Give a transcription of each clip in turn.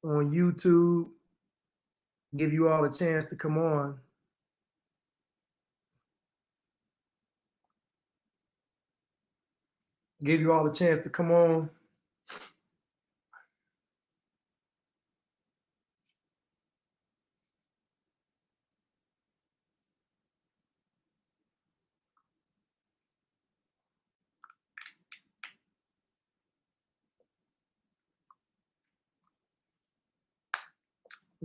on YouTube. Give you all a chance to come on. Give you all a chance to come on.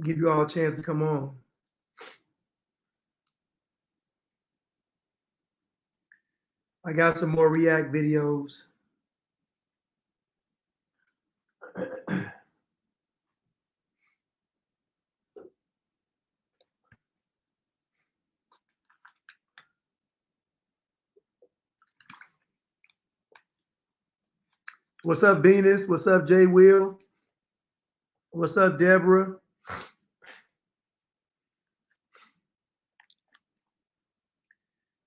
Give you all a chance to come on. I got some more React videos. What's up, Venus? What's up, Jay Will? What's up, Deborah?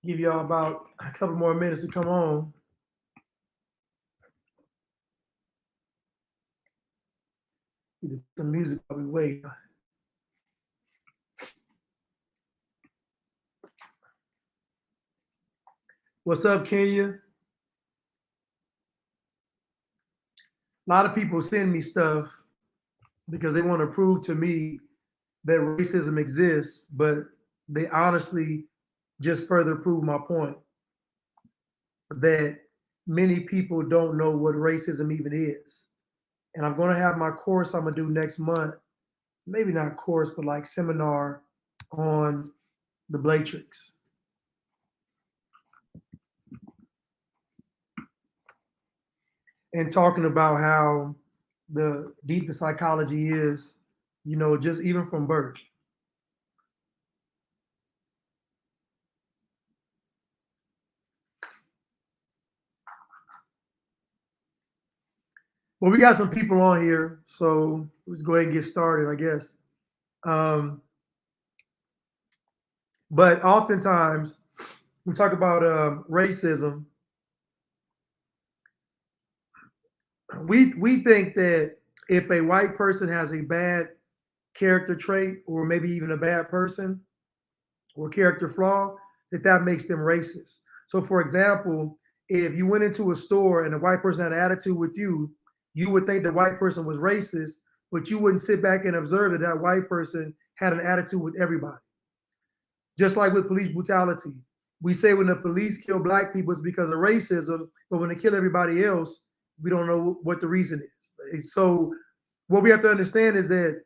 Give y'all about a couple more minutes to come on. Some music while we wait. What's up, Kenya? A lot of people send me stuff because they want to prove to me that racism exists, but they honestly just further prove my point that many people don't know what racism even is. And I'm going to have my course I'm going to do next month, maybe not course, but like seminar on the Blatrix. And talking about how deep the psychology is, you know, just even from birth. Well, we got some people on here, so let's go ahead and get started, I guess. But oftentimes, we talk about racism. We think that if a white person has a bad character trait, or maybe even a bad person or character flaw, that makes them racist. So, for example, if you went into a store and a white person had an attitude with you, you would think the white person was racist, but you wouldn't sit back and observe that that white person had an attitude with everybody. Just like with police brutality. We say when the police kill black people, it's because of racism, but when they kill everybody else, we don't know what the reason is. So what we have to understand is that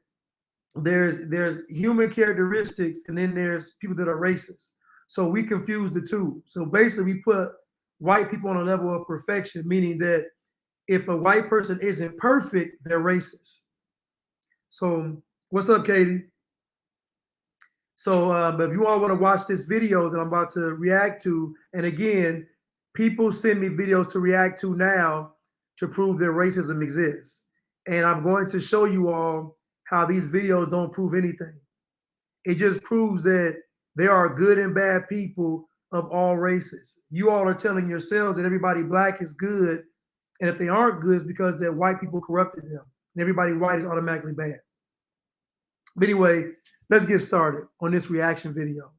there's human characteristics, and then there's people that are racist. So we confuse the two. So basically we put white people on a level of perfection, meaning that if a white person isn't perfect, they're racist. So what's up, Katie? So if you all want to watch this video that I'm about to react to, and again, people send me videos to react to now to prove that racism exists. And I'm going to show you all how these videos don't prove anything. It just proves that there are good and bad people of all races. You all are telling yourselves that everybody black is good, and if they aren't good, it's because that white people corrupted them. And everybody white is automatically bad. But anyway, let's get started on this reaction video.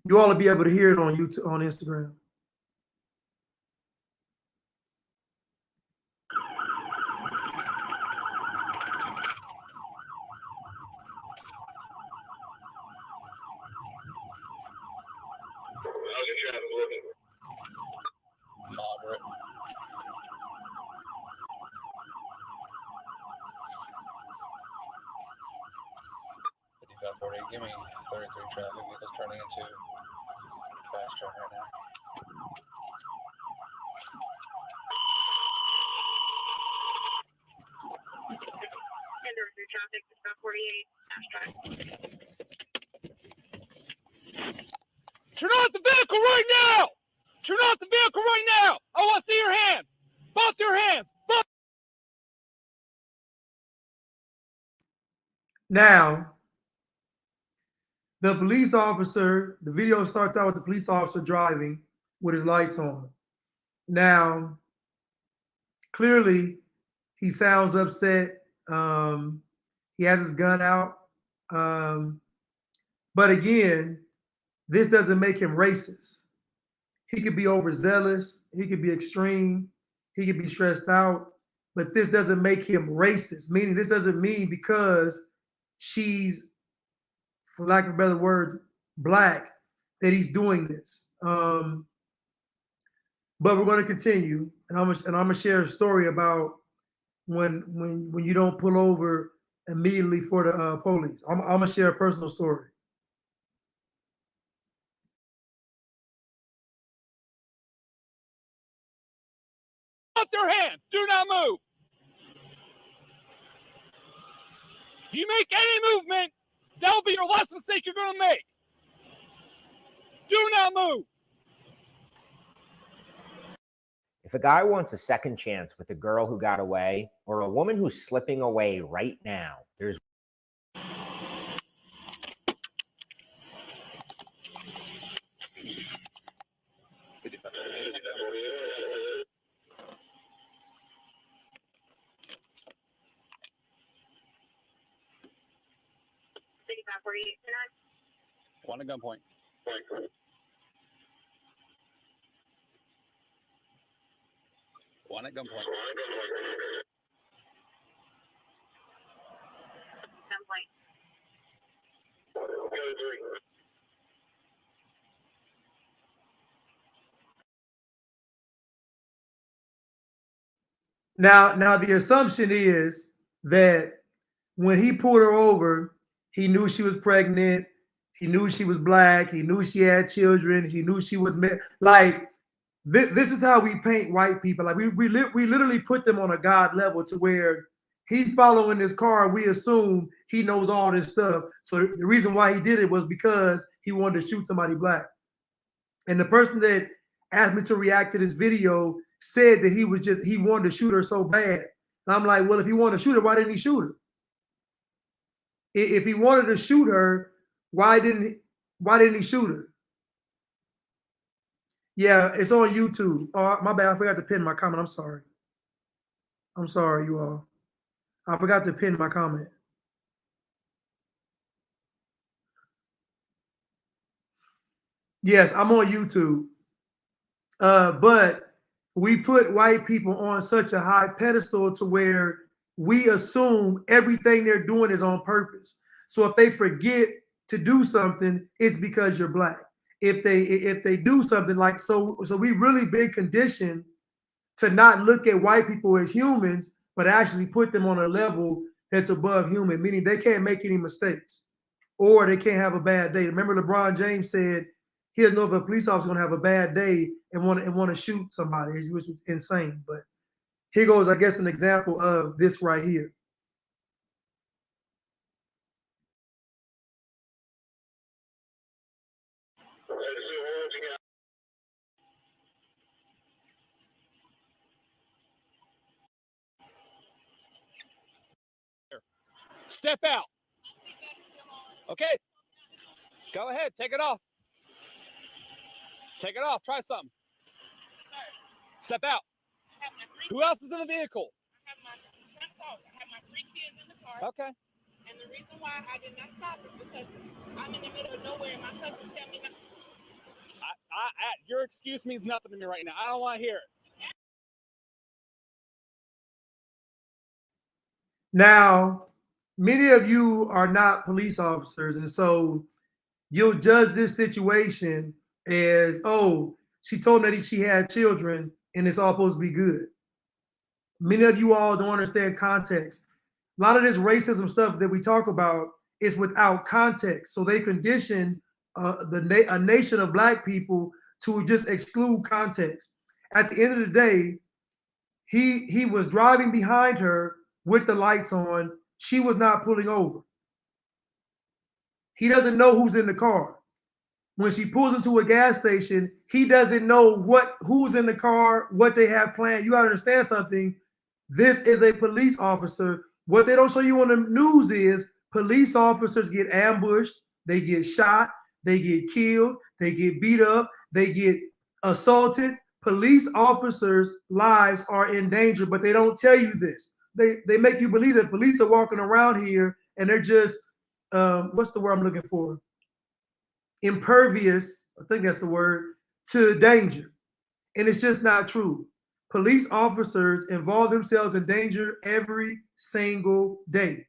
You all will be able to hear it on YouTube, on Instagram. How's your traffic looking? Moderate. 5540, give me 33 traffic. It's turning into fast turn right now. Traffic, 48, fast track. Turn off the vehicle right now! Turn off the vehicle right now! I want to see your hands! Both your hands! Both. Now, the police officer, the video starts out with the police officer driving with his lights on. Now, clearly, He sounds upset. He has his gun out. But again, this doesn't make him racist. He could be overzealous. He could be extreme. He could be stressed out. But this doesn't make him racist. Meaning, this doesn't mean because she's, for lack of a better word, black, that he's doing this. But we're going to continue, and I'm gonna share a story about when you don't pull over immediately for the police. I'm gonna share a personal story. Off your hands. Do not move. If you make any movement, that'll be your last mistake you're going to make. Do not move. If a guy wants a second chance with a girl who got away or a woman who's slipping away right now, there's One at gunpoint. One at gunpoint. Now the assumption is that when he pulled her over, he knew she was pregnant. He knew she was black. He knew she had children. He knew she was like. This is how we paint white people. Like we literally put them on a God level to where he's following this car. We assume he knows all this stuff. So the reason why he did it was because he wanted to shoot somebody black. And the person that asked me to react to this video said that he wanted to shoot her so bad. And I'm like, well, if he wanted to shoot her, why didn't he shoot her? If he wanted to shoot her, why didn't he shoot her? Yeah, it's on YouTube. Oh, my bad. I forgot to pin my comment. I'm sorry. I'm sorry, you all. I forgot to pin my comment. Yes, I'm on YouTube. But we put white people on such a high pedestal to where we assume everything they're doing is on purpose. So if they forget to do something, it's because you're black. If they do something like so we've really been conditioned to not look at white people as humans, but actually put them on a level that's above human, meaning they can't make any mistakes or they can't have a bad day. Remember, LeBron James said he doesn't know if a police officer is going to have a bad day and want to shoot somebody, which was insane. But here goes, I guess, an example of this right here. Step out. Okay. Go ahead. Take it off. Take it off. Try something. Step out. Who else is in the vehicle? I have my 3 kids in the car. Okay. And the reason why I did not stop is because I'm in the middle of nowhere and my cousin tell me not. Your excuse means nothing to me right now. I don't want to hear it. Now, many of you are not police officers, and so you'll judge this situation as, oh, she told me that she had children and it's all supposed to be good. Many of you all don't understand context. A lot of this racism stuff that we talk about is without context. So they condition a nation of black people to just exclude context. At the end of the day, he was driving behind her with the lights on. She was not pulling over. He doesn't know who's in the car. When she pulls into a gas station, he doesn't know who's in the car, what they have planned. You gotta understand something. This is a police officer. What they don't show you on the news is police officers get ambushed, they get shot, they get killed, they get beat up, they get assaulted. Police officers' lives are in danger, but they don't tell you this. they make you believe that police are walking around here and they're just what's the word I'm looking for? Impervious, I think that's the word, to danger. And it's just not true. Police officers involve themselves in danger every single day.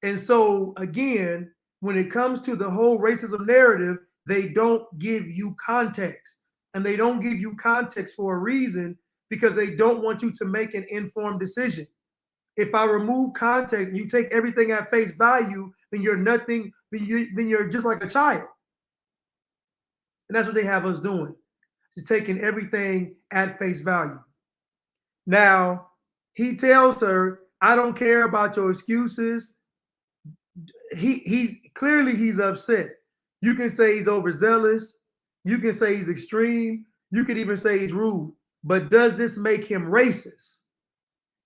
And so, again, when it comes to the whole racism narrative, they don't give you context. And they don't give you context for a reason because they don't want you to make an informed decision. If I remove context and you take everything at face value, then you're nothing, then you're just like a child. And that's what they have us doing. Just taking everything at face value. Now, he tells her, I don't care about your excuses. He clearly he's upset. You can say he's overzealous. You can say he's extreme. You could even say he's rude. But does this make him racist?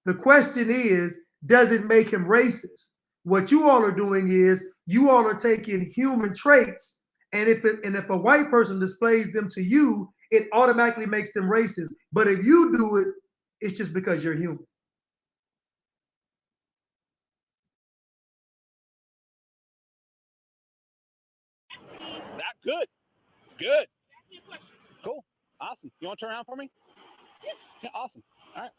The question is, does it make him racist? What you all are doing is you all are taking human traits, and if a white person displays them to you, it automatically makes them racist. But if you do it, it's just because you're human. That good. Good. Ask me a question. Cool. Awesome. You want to turn around for me? Yeah, awesome. All right.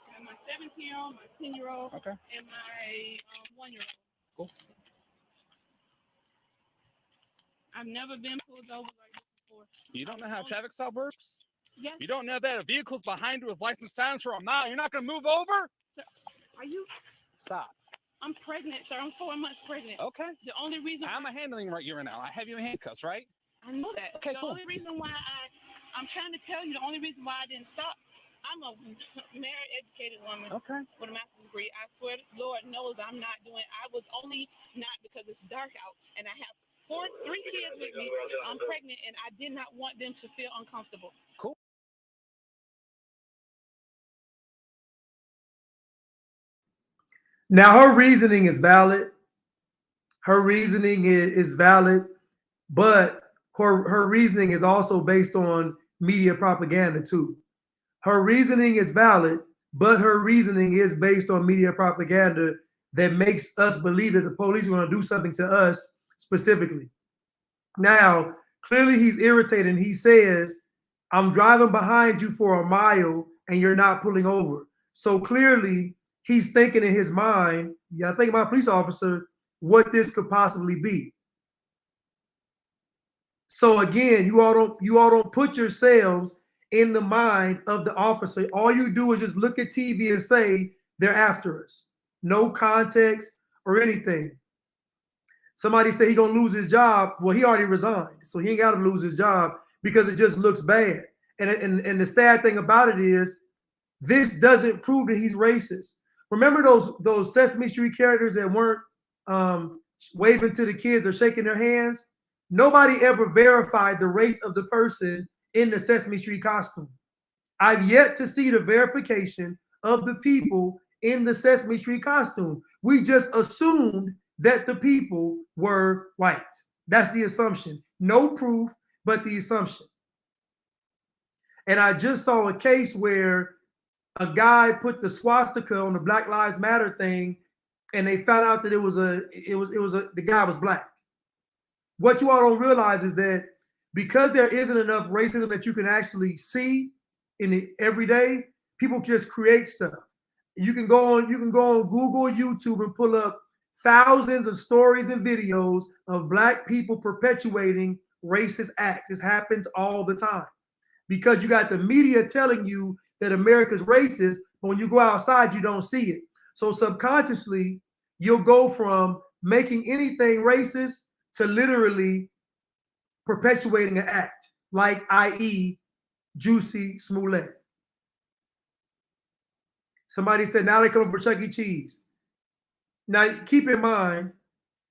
I have my 17-year-old, my 10-year-old, Okay. and my 1-year-old. Cool. I've never been pulled over like this before. You don't know how traffic stop works? Yes. You don't know that a vehicle's behind you with license signs for a mile. You're not going to move over? Are you? Stop. I'm pregnant, sir. I'm 4 months pregnant. Okay. The only reason I'm handling right here right now. I have you in handcuffs, right? I know that. Okay, the cool. only reason why I'm trying to tell you the only reason why I didn't stop. I'm a married, educated woman Okay. with a master's degree. I swear, Lord knows I'm not doing. I was only not because it's dark out, and I have 3 kids with me. I'm pregnant, and I did not want them to feel uncomfortable. Cool. Now, her reasoning is valid. Her reasoning is valid, but her reasoning is also based on media propaganda too. Her reasoning is valid, but her reasoning is based on media propaganda that makes us believe that the police are going to do something to us specifically. Now, clearly he's irritated and he says, I'm driving behind you for a mile and you're not pulling over. So clearly he's thinking in his mind, yeah, I think my police officer, what this could possibly be. So again, you all don't put yourselves in the mind of the officer. All you do is just look at TV and say they're after us. No context or anything. Somebody said he's gonna lose his job. Well, he already resigned, so he ain't got to lose his job because it just looks bad. And the sad thing about it is, this doesn't prove that he's racist. Remember those Sesame Street characters that weren't waving to the kids or shaking their hands? Nobody ever verified the race of the person in the Sesame Street costume. I've yet to see the verification of the people in the Sesame Street costume. We just assumed that the people were white. That's the assumption. No proof, but the assumption. And I just saw a case where a guy put the swastika on the Black Lives Matter thing, and they found out that the guy was black. What you all don't realize is that because there isn't enough racism that you can actually see in the everyday, people just create stuff. You can go on Google, YouTube, and pull up thousands of stories and videos of black people perpetuating racist acts. This happens all the time because you got the media telling you that America's racist, but when you go outside, you don't see it. So subconsciously, you'll go from making anything racist to literally perpetuating an act, like i.e. Juicy Smollett. Somebody said, now they come for Chuck E. Cheese. Now, keep in mind,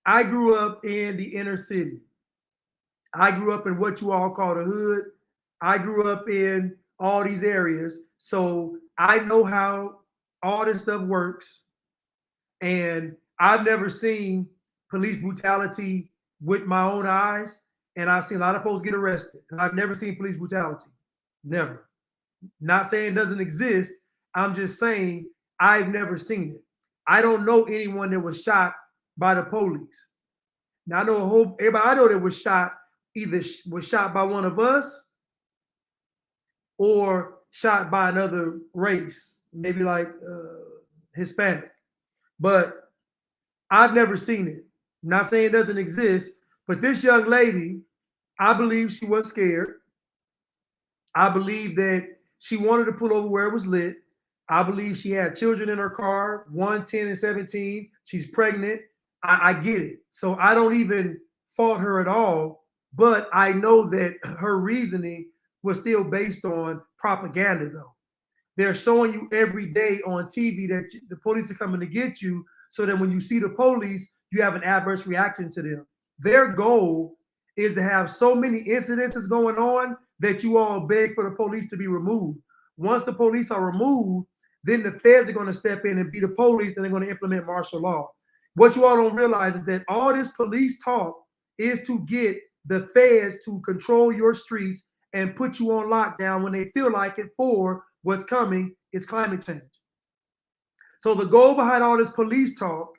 I grew up in the inner city. I grew up in what you all call the hood. I grew up in all these areas. So I know how all this stuff works. And I've never seen police brutality with my own eyes. And I've seen a lot of folks get arrested. And I've never seen police brutality. Never. Not saying it doesn't exist. I'm just saying I've never seen it. I don't know anyone that was shot by the police. Now I know everybody I know that was shot either was shot by one of us or shot by another race, maybe like Hispanic. But I've never seen it. Not saying it doesn't exist, but this young lady, I believe she was scared. I believe that she wanted to pull over where it was lit. I believe she had children in her car, 1, 10, and 17. She's pregnant. I get it. So I don't even fault her at all. But I know that her reasoning was still based on propaganda, though. They're showing you every day on TV that the police are coming to get you, so that when you see the police, you have an adverse reaction to them. Their goal is to have so many incidences going on that you all beg for the police to be removed. Once the police are removed, then the feds are going to step in and be the police, and they're going to implement martial law. What you all don't realize is that all this police talk is to get the feds to control your streets and put you on lockdown when they feel like it, for what's coming is climate change. So the goal behind all this police talk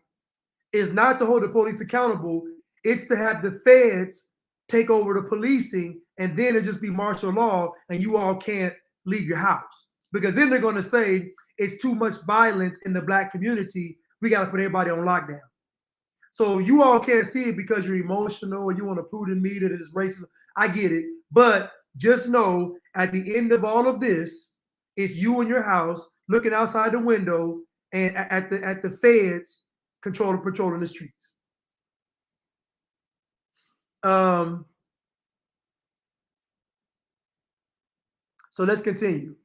is not to hold the police accountable. It's to have the feds take over the policing, and then it just be martial law, and you all can't leave your house. Because then they're going to say it's too much violence in the Black community. We got to put everybody on lockdown. So you all can't see it because you're emotional or you want to prove to me that it's racist. I get it. But just know at the end of all of this, it's you in your house looking outside the window and at the feds patrolling the streets. So let's continue.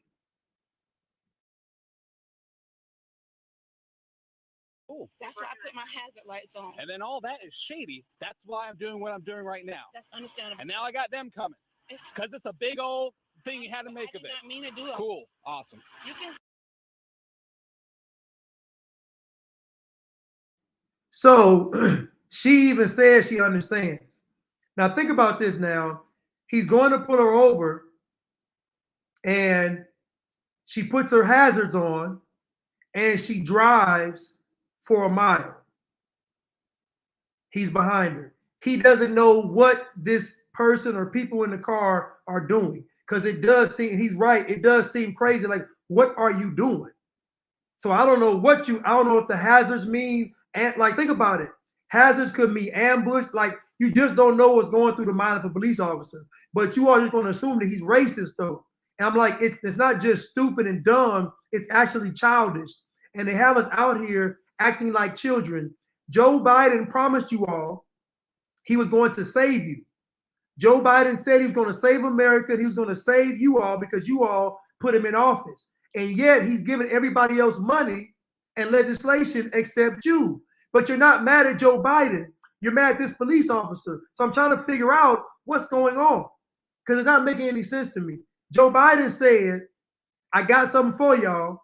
Cool. That's why I put my hazard lights on. And then all that is shady. That's why I'm doing what I'm doing right now. That's understandable. And now I got them coming. Because it's a big old thing you had to make of it. I did not mean to do it. Cool. Awesome. You can. So she even says she understands. Now think about this now. He's going to pull her over and she puts her hazards on and she drives for a mile. He's behind her. He doesn't know what this person or people in the car are doing, because it does seem, he's right, it does seem crazy. Like, what are you doing? So I don't know I don't know if the hazards mean, and like, think about it. Hazards could mean ambush. Like, you just don't know what's going through the mind of a police officer. But you are just going to assume that he's racist, though. And I'm like, it's not just stupid and dumb. It's actually childish. And they have us out here acting like children. Joe Biden promised you all he was going to save you. Joe Biden said he was going to save America. And he was going to save you all because you all put him in office. And yet he's giving everybody else money and legislation except you. But you're not mad at Joe Biden. You're mad at this police officer. So I'm trying to figure out what's going on, because it's not making any sense to me. Joe Biden said, I got something for y'all.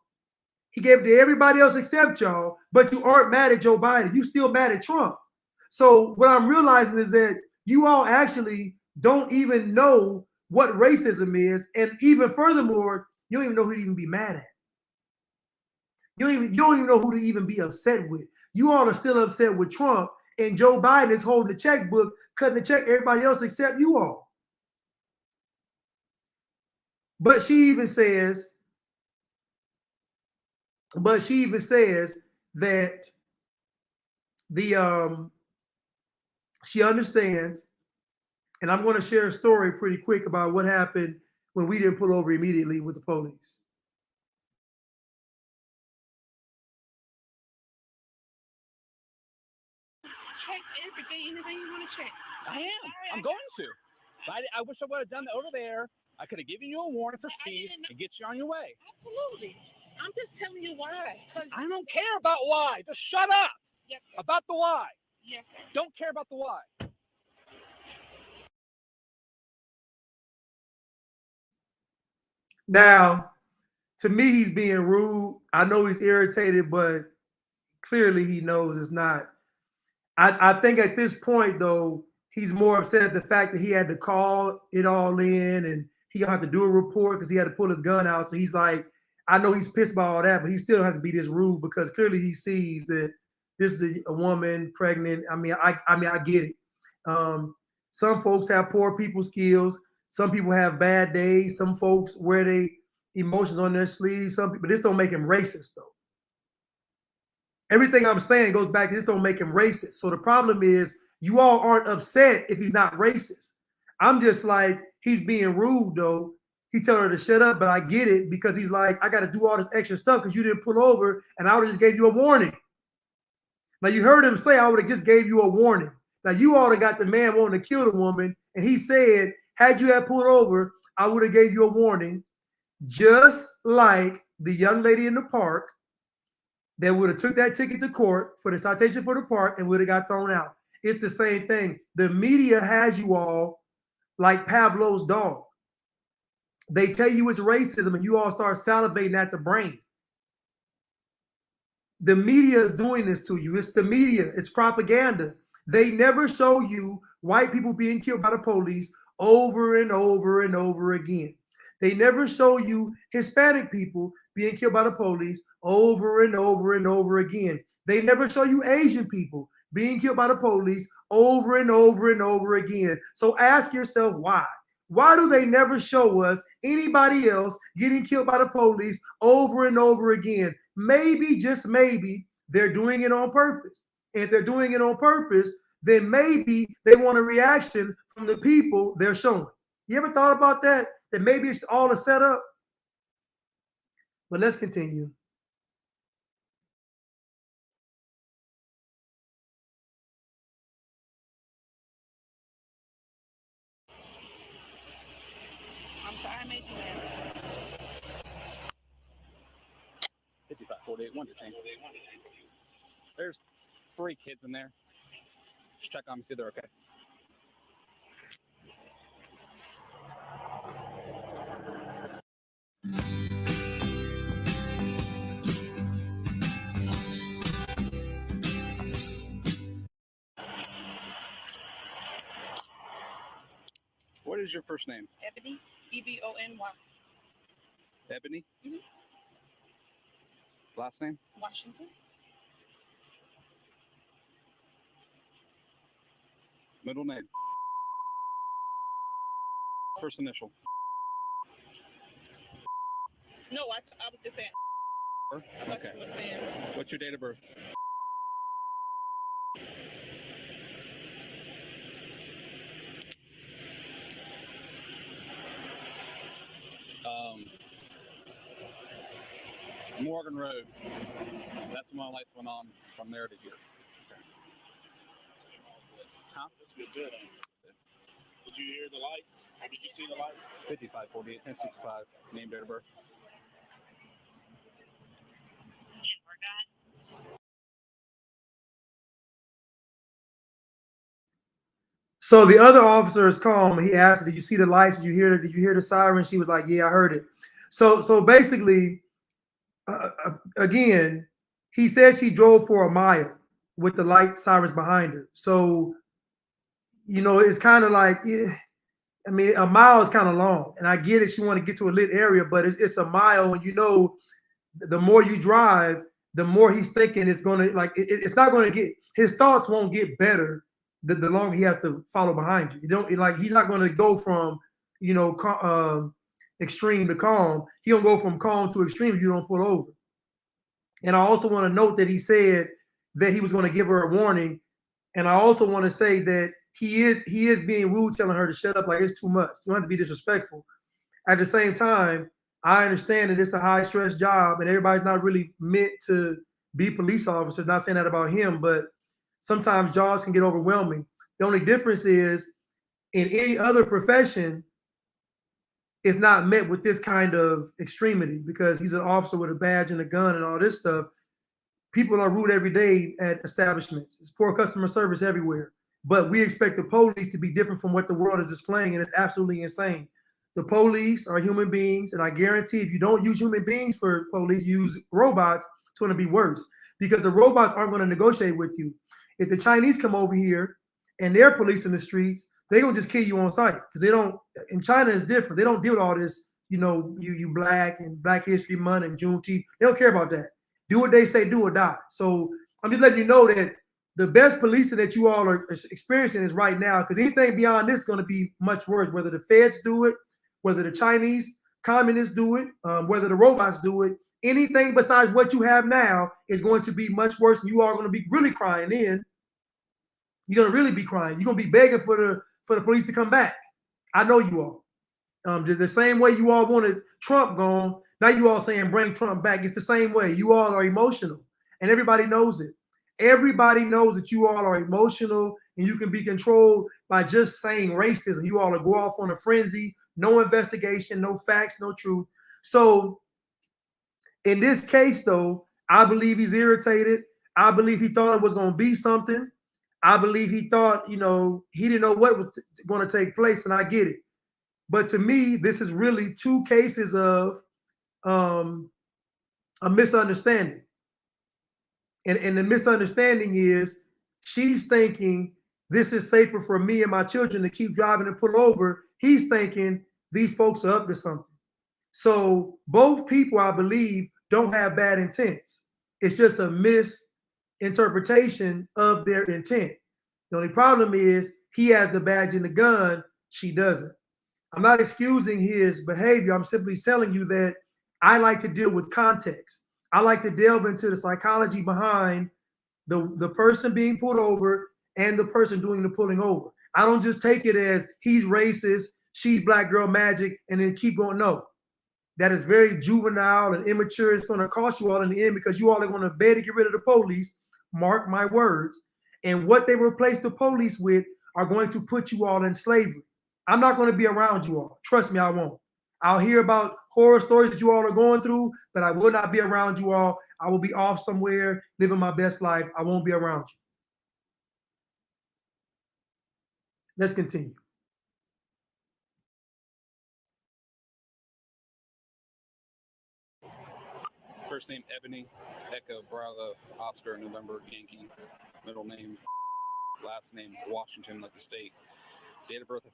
He gave it to everybody else except y'all, but you aren't mad at Joe Biden. You still mad at Trump. So what I'm realizing is that you all actually don't even know what racism is. And even furthermore, you don't even know who to even be mad at. You don't even know who to even be upset with. You all are still upset with Trump, and Joe Biden is holding the checkbook, cutting the check everybody else except you all. But she even says that she understands, and I'm going to share a story pretty quick about what happened when we didn't pull over immediately with the police. Check anything you want to check. I am. I'm going to. But I wish I would have done that over there. I could have given you a warning for speed and get you on your way. Absolutely. I'm just telling you why. I don't care about why. Just shut up. Yes, sir. About the why. Yes, sir. Don't care about the why. Now, to me, he's being rude. I know he's irritated, but clearly he knows it's not. I think at this point, though, he's more upset at the fact that he had to call it all in, and he gonna have to do a report because he had to pull his gun out. So he's like, I know he's pissed about all that, but he still has to be this rude because clearly he sees that this is a woman pregnant. I mean, I get it. Some folks have poor people skills. Some people have bad days. Some folks wear their emotions on their sleeves. Some people, this don't make him racist though. Everything I'm saying goes back to this don't make him racist. So the problem is you all aren't upset if he's not racist. I'm just like, he's being rude though. He telling her to shut up, but I get it because he's like, I got to do all this extra stuff because you didn't pull over and I would have just gave you a warning. Now you heard him say, I would have just gave you a warning. Now you all have got the man wanting to kill the woman. And he said, had you had pulled over, I would have gave you a warning. Just like the young lady in the park that would have took that ticket to court for the citation for the park and would have got thrown out. It's the same thing. The media has you all like Pavlov's dog. They tell you it's racism and you all start salivating at the brain. The media is doing this to you. It's the media. It's propaganda. They never show you white people being killed by the police over and over and over again. They never show you Hispanic people being killed by the police over and over and over again. They never show you Asian people being killed by the police over and over and over again. So ask yourself why. Why do they never show us anybody else getting killed by the police over and over again? Maybe, just maybe, they're doing it on purpose. And if they're doing it on purpose, then maybe they want a reaction from the people they're showing. You ever thought about that? That maybe it's all a setup? But let's continue. I'm sorry I made you mad. 5548, one detained. There's 3 kids in there. Just check on them, see they're okay. What is your first name? Ebony, Ebony. Ebony? Last name? Washington. Middle name? First initial? No, I was just saying. I thought Okay. you were saying. What's your date of birth? Morgan Road. That's when my lights went on from there to here. Okay. Huh? That's good. Did you hear the lights? Did you see the lights? 5548, 1065, name, date of birth. And we're done. So the other officer is calm. He asked her, did you see the lights? Did you hear the siren? She was like, yeah, I heard it. So basically, again, he said she drove for a mile with the light sirens behind her. So, you know, it's kind of like, I mean, a mile is kind of long. And I get it. She want to get to a lit area, but it's a mile. And, you know, the more you drive, the more he's thinking it's going to, like, it's not going to get, his thoughts won't get better the longer he has to follow behind you. You don't, like, he's not going to go from, you know, extreme to calm. He'll go from calm to extreme if you don't pull over. And I also want to note that he said that he was going to give her a warning. And I also want to say that he is being rude, telling her to shut up, like it's too much. You don't have to be disrespectful. At the same time, I understand that it's a high stress job and everybody's not really meant to be police officers. Not saying that about him, but sometimes jobs can get overwhelming. The only difference is in any other profession, it's not met with this kind of extremity because he's an officer with a badge and a gun and all this stuff. People are rude every day at establishments. It's poor customer service everywhere. But we expect the police to be different from what the world is displaying, and it's absolutely insane. The police are human beings, and I guarantee if you don't use human beings for police, use robots, it's going to be worse because the robots aren't going to negotiate with you. If the Chinese come over here and they're policing the streets, they're gonna just kill you on sight because they don't. In China, it's different. They don't deal with all this. You know, you black and Black History Month and Juneteenth. They don't care about that. Do what they say, do or die. So I'm just letting you know that the best policing that you all are experiencing is right now, because anything beyond this is going to be much worse. Whether the feds do it, whether the Chinese communists do it, whether the robots do it, anything besides what you have now is going to be much worse. And you are going to be really crying in. You're going to really be crying. You're going to be begging for the police to come back. I know you all. The same way you all wanted Trump gone, now you all saying bring Trump back. It's the same way. You all are emotional, and everybody knows it. Everybody knows that you all are emotional, and you can be controlled by just saying racism. You all will go off on a frenzy, no investigation, no facts, no truth. So in this case, though, I believe he's irritated. I believe he thought it was going to be something. I believe he thought, he didn't know what was going to take place, and I get it. But to me, this is really two cases of a misunderstanding. And the misunderstanding is she's thinking this is safer for me and my children to keep driving and pull over. He's thinking these folks are up to something. So both people, I believe, don't have bad intents. It's just a misinterpretation of their intent. The only problem is he has the badge and the gun, she doesn't. I'm not excusing his behavior. I'm simply telling you that I like to deal with context. I like to delve into the psychology behind the person being pulled over and the person doing the pulling over. I don't just take it as he's racist, she's black girl magic, and then keep going. No, that is very juvenile and immature. It's going to cost you all in the end because you all are going to beg to get rid of the police. Mark my words. And what they replace the police with are going to put you all in slavery. I'm not going to be around you all. Trust me, I won't. I'll hear about horror stories that you all are going through, but I will not be around you all. I will be off somewhere, living my best life. I won't be around you. Let's continue. First name Ebony, Echo, Bravo, Oscar, November, Yankee. Middle name, last name Washington, like the state. Date of birth of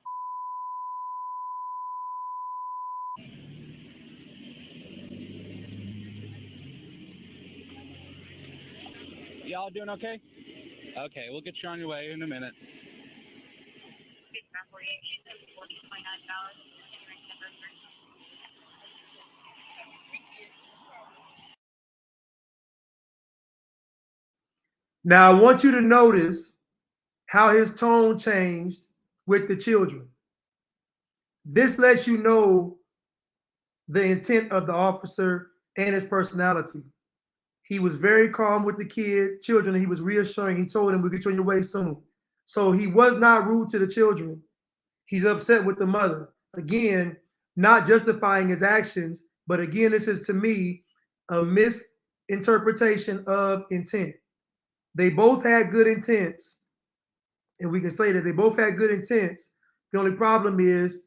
Y'all doing okay? Okay, we'll get you on your way in a minute. Now, I want you to notice how his tone changed with the children. This lets you know the intent of the officer and his personality. He was very calm with the children, and he was reassuring. He told them, we'll get you on your way soon. So he was not rude to the children. He's upset with the mother. Again, not justifying his actions, but again, this is to me a misinterpretation of intent. They both had good intents, and we can say that they both had good intents. The only problem is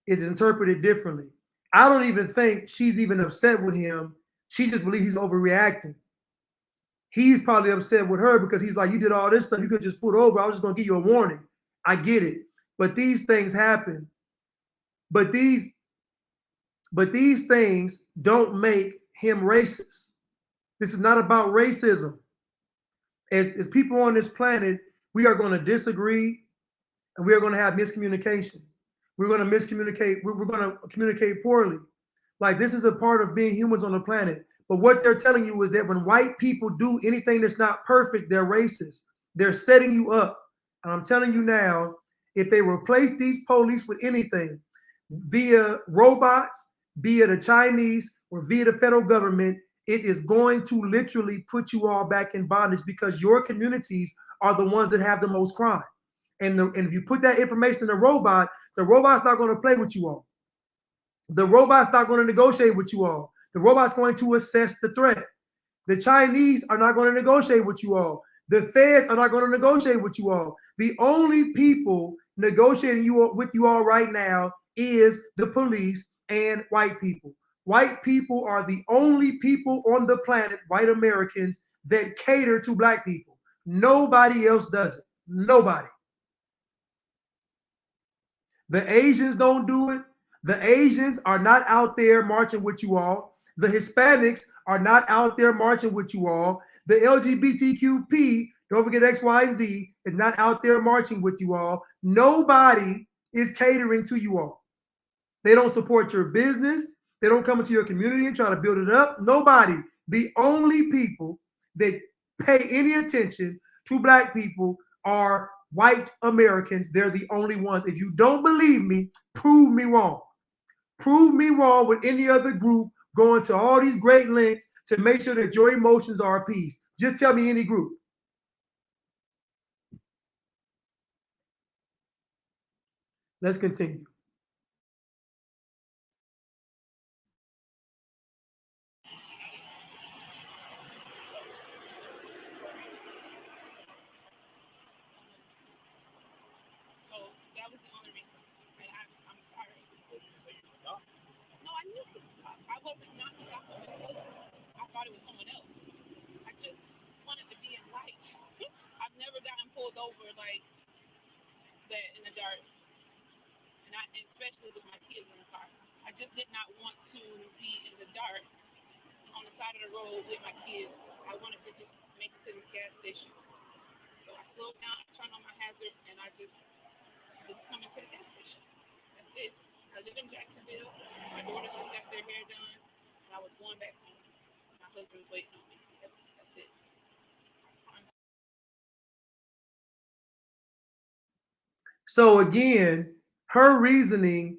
it's interpreted differently. I don't even think she's even upset with him. She just believes he's overreacting. He's probably upset with her because he's like, you did all this stuff. You could just put over. I was just going to give you a warning. I get it. But these things happen. But these things don't make him racist. This is not about racism. As people on this planet, we are going to disagree and we are going to have miscommunication. We're going to miscommunicate. We're going to communicate poorly. Like, this is a part of being humans on the planet. But what they're telling you is that when white people do anything that's not perfect, they're racist. They're setting you up. And I'm telling you now, if they replace these police with anything via robots, via the Chinese, or via the federal government, it is going to literally put you all back in bondage because your communities are the ones that have the most crime. And if you put that information in the robot's not going to play with you all. The robot's not going to negotiate with you all. The robot's going to assess the threat. The Chinese are not going to negotiate with you all. The feds are not going to negotiate with you all. The only people negotiating with you all right now is the police and white people. White people are the only people on the planet, white Americans, that cater to black people. Nobody else does it. Nobody. The Asians don't do it. The Asians are not out there marching with you all. The Hispanics are not out there marching with you all. The LGBTQP, don't forget X, Y, and Z, is not out there marching with you all. Nobody is catering to you all. They don't support your business. They don't come into your community and try to build it up. Nobody. The only people that pay any attention to Black people are white Americans. They're the only ones. If you don't believe me, prove me wrong. Prove me wrong with any other group going to all these great lengths to make sure that your emotions are appeased. Just tell me any group. Let's continue. So that was the only reason. And I'm sorry. No, I knew he was stopped. I wasn't not stopping because I thought it was someone else. I just wanted to be in light. I've never gotten pulled over like that in the dark, and especially with my kids in the car. I just did not want to be in the dark on the side of the road with my kids. I wanted to just make it to the gas station. So I slowed down, turned on my hazards, and I just was coming to the gas station. That's it. I live in Jacksonville. My daughters just got their hair done, and I was going back home. My husband's waiting on me. That's it. So again, her reasoning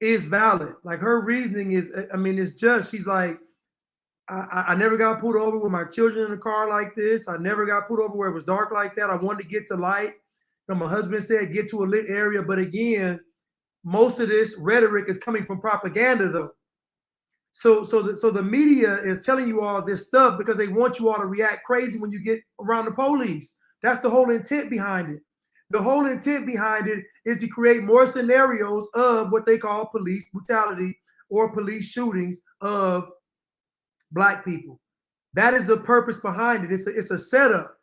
is valid. Like her reasoning is, I mean, it's just, she's like, I never got pulled over with my children in the car like this. I never got pulled over where it was dark like that. I wanted to get to light. You know, my husband said, get to a lit area. But again, most of this rhetoric is coming from propaganda though. So the media is telling you all this stuff because they want you all to react crazy when you get around the police. That's the whole intent behind it. The whole intent behind it is to create more scenarios of what they call police brutality or police shootings of Black people. That is the purpose behind it. It's a setup.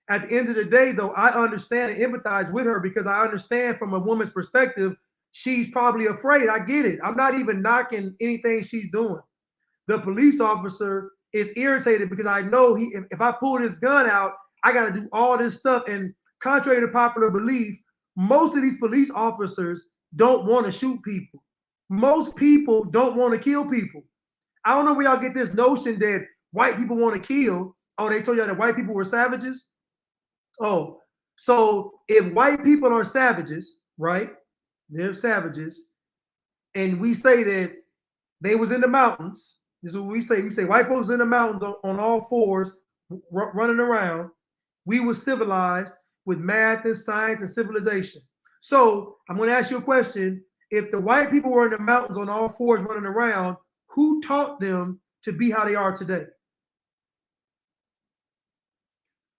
At the end of the day, though, I understand and empathize with her because I understand from a woman's perspective, she's probably afraid. I get it. I'm not even knocking anything she's doing. The police officer is irritated because I know if I pull this gun out, I got to do all this stuff. And contrary to popular belief, most of these police officers don't want to shoot people. Most people don't want to kill people. I don't know where y'all get this notion that white people want to kill. Oh, they told y'all that white people were savages? Oh, so if white people are savages, right? They're savages, and we say that they was in the mountains. This is what we say. We say white folks in the mountains on all fours, running around. We were civilized with math and science and civilization. So I'm going to ask you a question. If the white people were in the mountains on all fours running around, who taught them to be how they are today?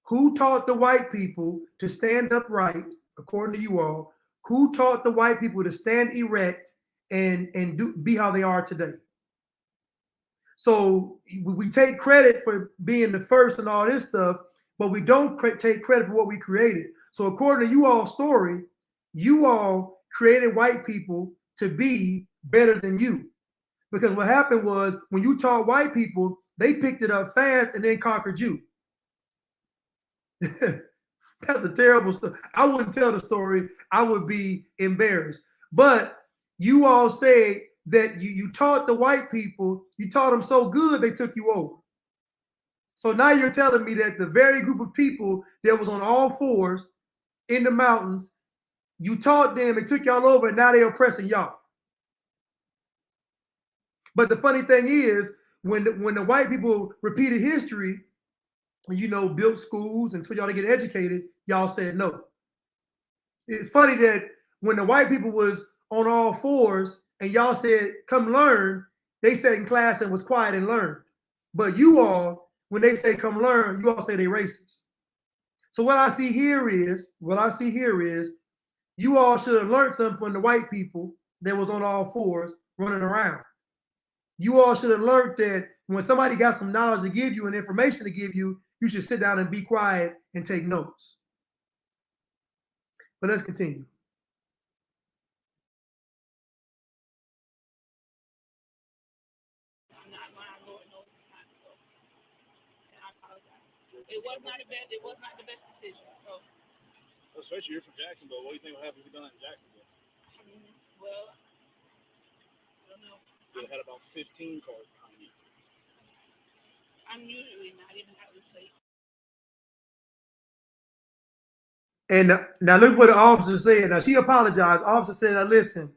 Who taught the white people to stand upright, according to you all? Who taught the white people to stand erect and be how they are today? So we take credit for being the first and all this stuff, but we don't take credit for what we created. So according to you all's story, you all created white people to be better than you. Because what happened was when you taught white people, they picked it up fast and then conquered you. That's a terrible story. I wouldn't tell the story. I would be embarrassed. But you all say that you taught the white people, you taught them so good they took you over. So now you're telling me that the very group of people that was on all fours in the mountains, you taught them, it took y'all over, and now they're oppressing y'all. But the funny thing is, when the white people repeated history, you know, built schools and told y'all to get educated, y'all said no. It's funny that when the white people was on all fours and y'all said, come learn, they sat in class and was quiet and learned. But you all, when they say come learn, you all say they racist. So what I see here is, you all should have learned something from the white people that was on all fours running around. You all should have learned that when somebody got some knowledge to give you and information to give you, you should sit down and be quiet and take notes. But let's continue. It was not a bad. It was not the best decision. So, Especially you're from Jacksonville. What do you think would happen if you done that in Jacksonville? well, I don't know. You had about 15 cars behind you. I'm usually not even out this late. And now look what the officer said. Now she apologized. Officer said, now listen,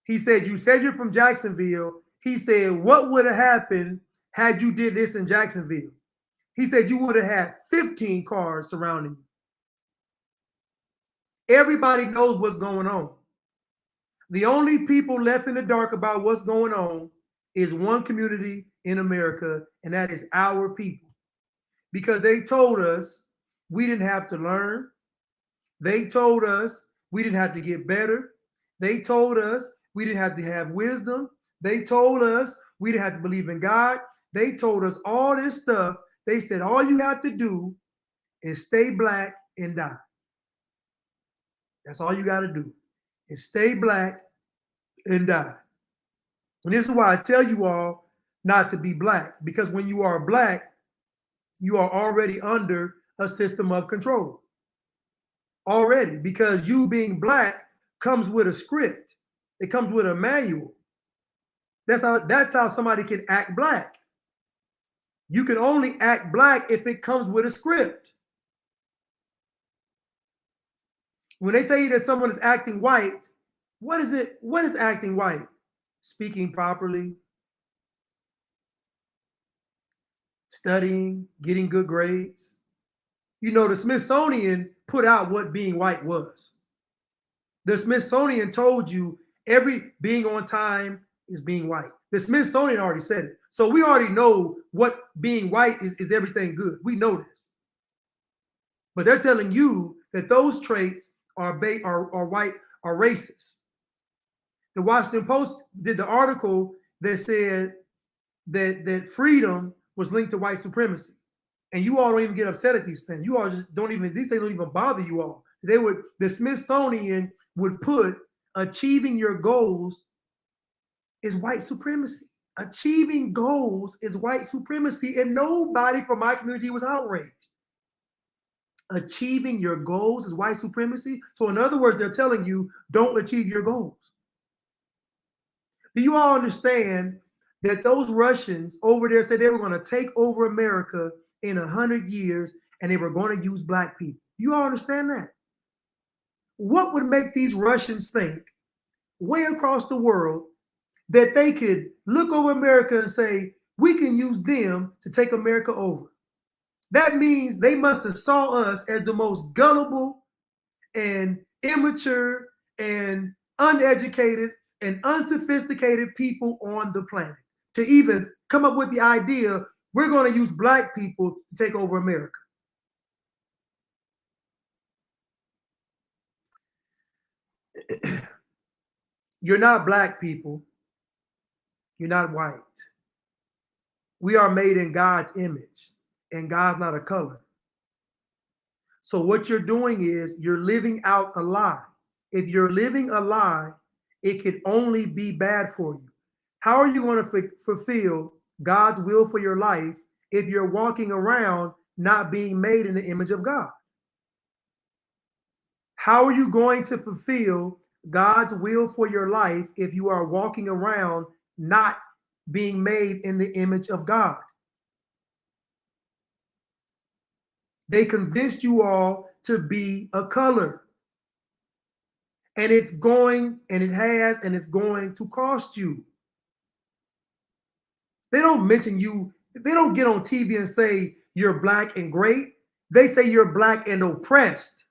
he said, you said you're from Jacksonville. He said, what would have happened had you did this in Jacksonville? He said, you would have had 15 cars surrounding you. Everybody knows what's going on. The only people left in the dark about what's going on is one community in America, and that is our people. Because they told us we didn't have to learn. They told us we didn't have to get better. They told us we didn't have to have wisdom. They told us we didn't have to believe in God. They told us all this stuff. They said all you have to do is stay black and die. That's all you got to do is stay black and die. And this is why I tell you all not to be black, because when you are black, you are already under a system of control. Already, because you being black comes with a script. It comes with a manual. That's how somebody can act black. You can only act black if it comes with a script. When they tell you that someone is acting white, what is it? What is acting white? Speaking properly, studying, getting good grades. You know, the Smithsonian put out what being white was. The Smithsonian told you every being on time is being white. The Smithsonian already said it. So we already know what being white is everything good. We know this. But they're telling you that those traits are white, are racist. The Washington Post did the article that said that freedom was linked to white supremacy. And you all don't even get upset at these things. You all just don't even, these things don't even bother you all. The Smithsonian would put achieving your goals is white supremacy. Achieving goals is white supremacy, and nobody from my community was outraged. Achieving your goals is white supremacy. So in other words, they're telling you, don't achieve your goals. Do you all understand that those Russians over there said they were going to take over America in 100 years and they were going to use black people? You all understand that? What would make these Russians think way across the world that they could look over America and say, we can use them to take America over? That means they must have saw us as the most gullible and immature and uneducated and unsophisticated people on the planet to even come up with the idea we're going to use black people to take over America. You're not black people. You're not white. We are made in God's image, and God's not a color. So what you're doing is you're living out a lie. If you're living a lie, it could only be bad for you. How are you going to fulfill God's will for your life if you're walking around not being made in the image of God? How are you going to fulfill God's will for your life if you are walking around not being made in the image of God? They convinced you all to be a color. And it's going, and it has, and it's going to cost you. They don't mention you. They don't get on TV and say you're black and great. They say you're black and oppressed.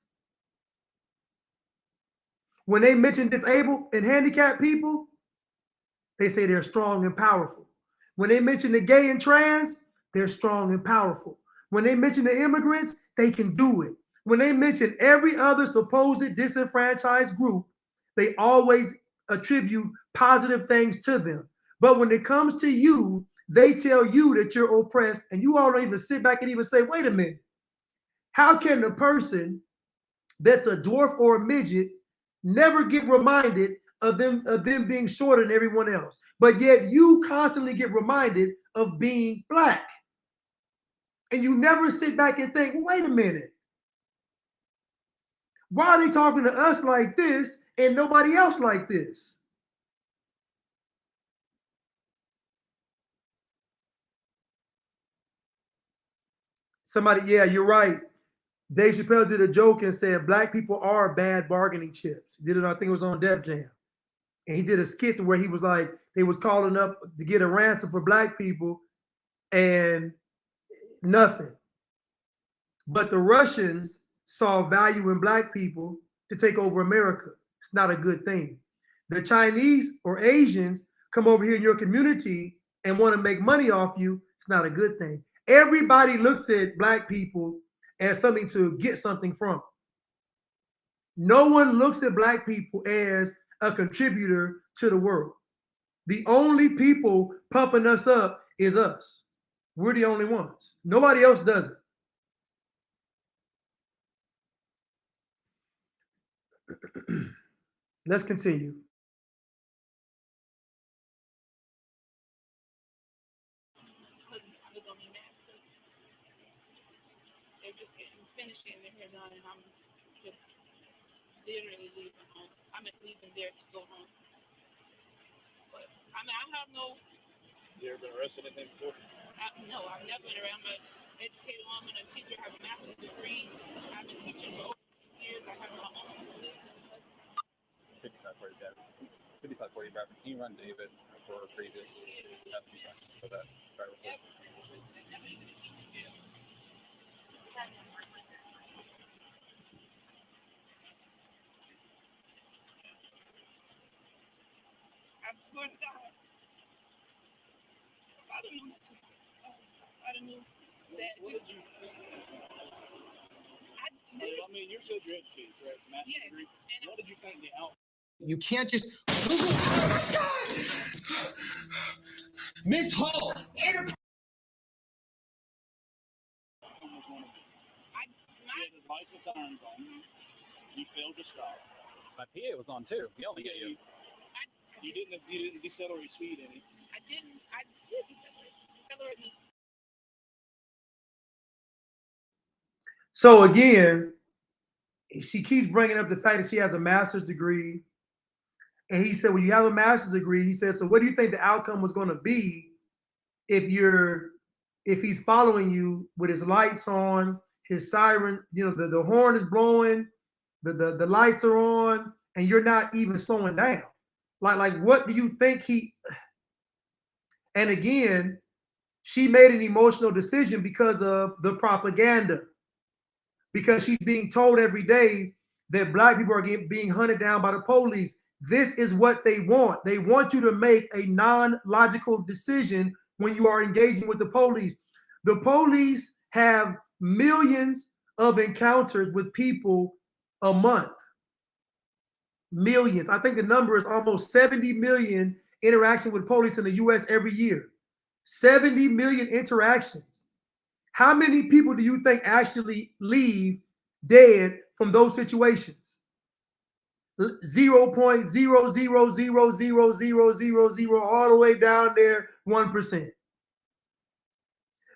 When they mention disabled and handicapped people, they say they're strong and powerful. When they mention the gay and trans, they're strong and powerful. When they mention the immigrants, they can do it. When they mention every other supposed disenfranchised group, they always attribute positive things to them. But when it comes to you, they tell you that you're oppressed, and you all don't even sit back and even say, wait a minute. How can the person that's a dwarf or a midget never get reminded of them being shorter than everyone else? But yet you constantly get reminded of being black. And you never sit back and think, well, wait a minute. Why are they talking to us like this and nobody else like this? Somebody, yeah, you're right. Dave Chappelle did a joke and said black people are bad bargaining chips. He did it, I think it was on Def Jam. And he did a skit where he was like, they was calling up to get a ransom for black people and nothing. But the Russians saw value in black people to take over America. It's not a good thing. The Chinese or Asians come over here in your community and want to make money off you. It's not a good thing. Everybody looks at black people as something to get something from. No one looks at black people as a contributor to the world. The only people pumping us up is us. We're the only ones. Nobody else does it. Let's continue. I was gonna be mad because they're just finishing their hair done, and I'm just literally leaving home. I'm leaving there to go home. But I mean, I have no. You ever been arrested anything before? No, I've never been around. I'm an educated woman, a teacher. I have a master's degree. I've been teaching for over 10 years. I have my own business. 5540 David. 5540 Bradford. Can you run David for a previous for that driver, please? I swear to God, if I'd have known that, I'd have knew that. What did you? I mean, you said you're educated, right? Master's Yes, degree. and What did you think the outcome? You can't just Miss Hall. was going to be? He had his license irons on. You failed to stop. My PA was on too. He only get you. You didn't decelerate speed any. I did accelerate me. So again, she keeps bringing up the fact that she has a master's degree. And he said, well, you have a master's degree. He said, so what do you think the outcome was going to be if he's following you with his lights on, his siren, the horn is blowing, the lights are on, and you're not even slowing down? Like what do you think and again, she made an emotional decision because of the propaganda. Because she's being told every day that black people are being hunted down by the police. This is what they want. They want you to make a non-logical decision when you are engaging with the police. The police have millions of encounters with people a month. Millions. I think the number is almost 70 million interactions with police in the US every year. 70 million interactions. How many people do you think actually leave dead from those situations? 0.0000000 all the way down there, 1%.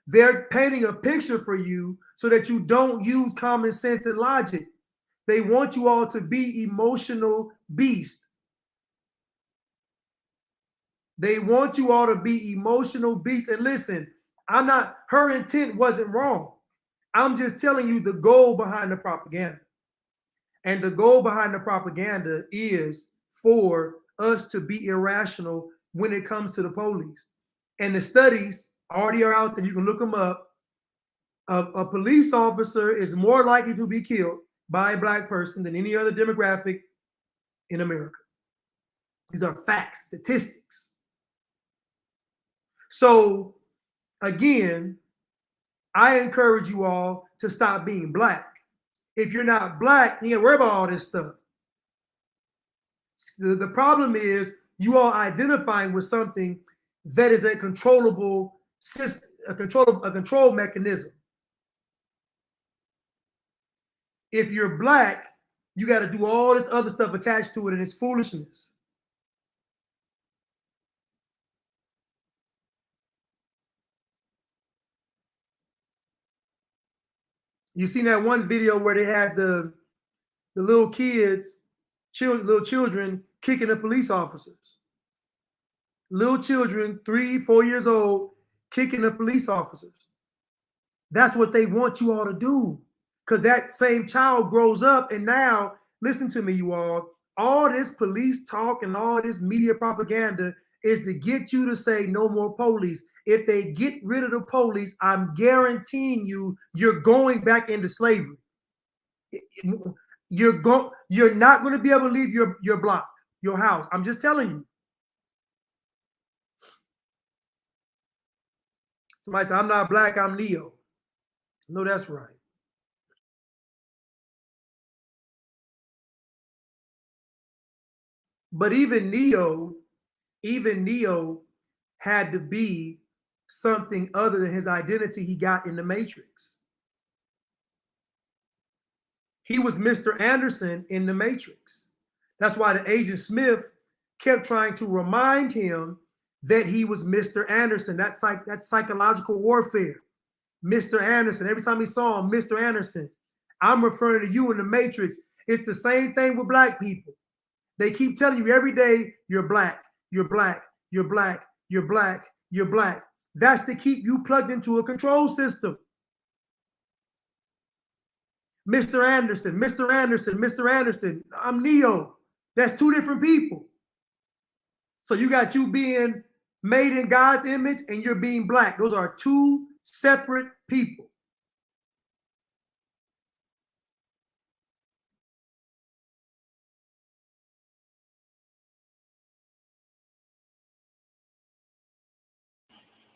They're painting a picture for you so that you don't use common sense and logic. They want you all to be emotional beasts. They want you all to be emotional beasts. And listen, her intent wasn't wrong. I'm just telling you the goal behind the propaganda. And the goal behind the propaganda is for us to be irrational when it comes to the police. And the studies already are out there. You can look them up. A police officer is more likely to be killed by a black person than any other demographic in America. These are facts, statistics. So again, I encourage you all to stop being black. If you're not black, you can't worry about all this stuff. The problem is you all identifying with something that is a controllable system, a control mechanism. If you're black, you got to do all this other stuff attached to it, and it's foolishness. You seen that one video where they had the little kids, little children kicking the police officers. Little children, 3, 4 years old, kicking the police officers. That's what they want you all to do. Because that same child grows up, and now, listen to me, you all this police talk and all this media propaganda is to get you to say no more police. If they get rid of the police, I'm guaranteeing you're going back into slavery. You're not going to be able to leave your block, your house. I'm just telling you. Somebody said, I'm not black, I'm Neo. No, that's right. But even Neo had to be something other than his identity he got in the Matrix. He was Mr. Anderson in the Matrix. That's why the Agent Smith kept trying to remind him that he was Mr. Anderson. That's psychological warfare. Mr. Anderson. Every time he saw him, Mr. Anderson. I'm referring to you in the Matrix. It's the same thing with black people. They keep telling you every day, you're black, you're black, you're black, you're black, you're black. That's to keep you plugged into a control system. Mr. Anderson, Mr. Anderson, Mr. Anderson. I'm Neo. That's two different people. So you got you being made in God's image and you're being black. Those are two separate people.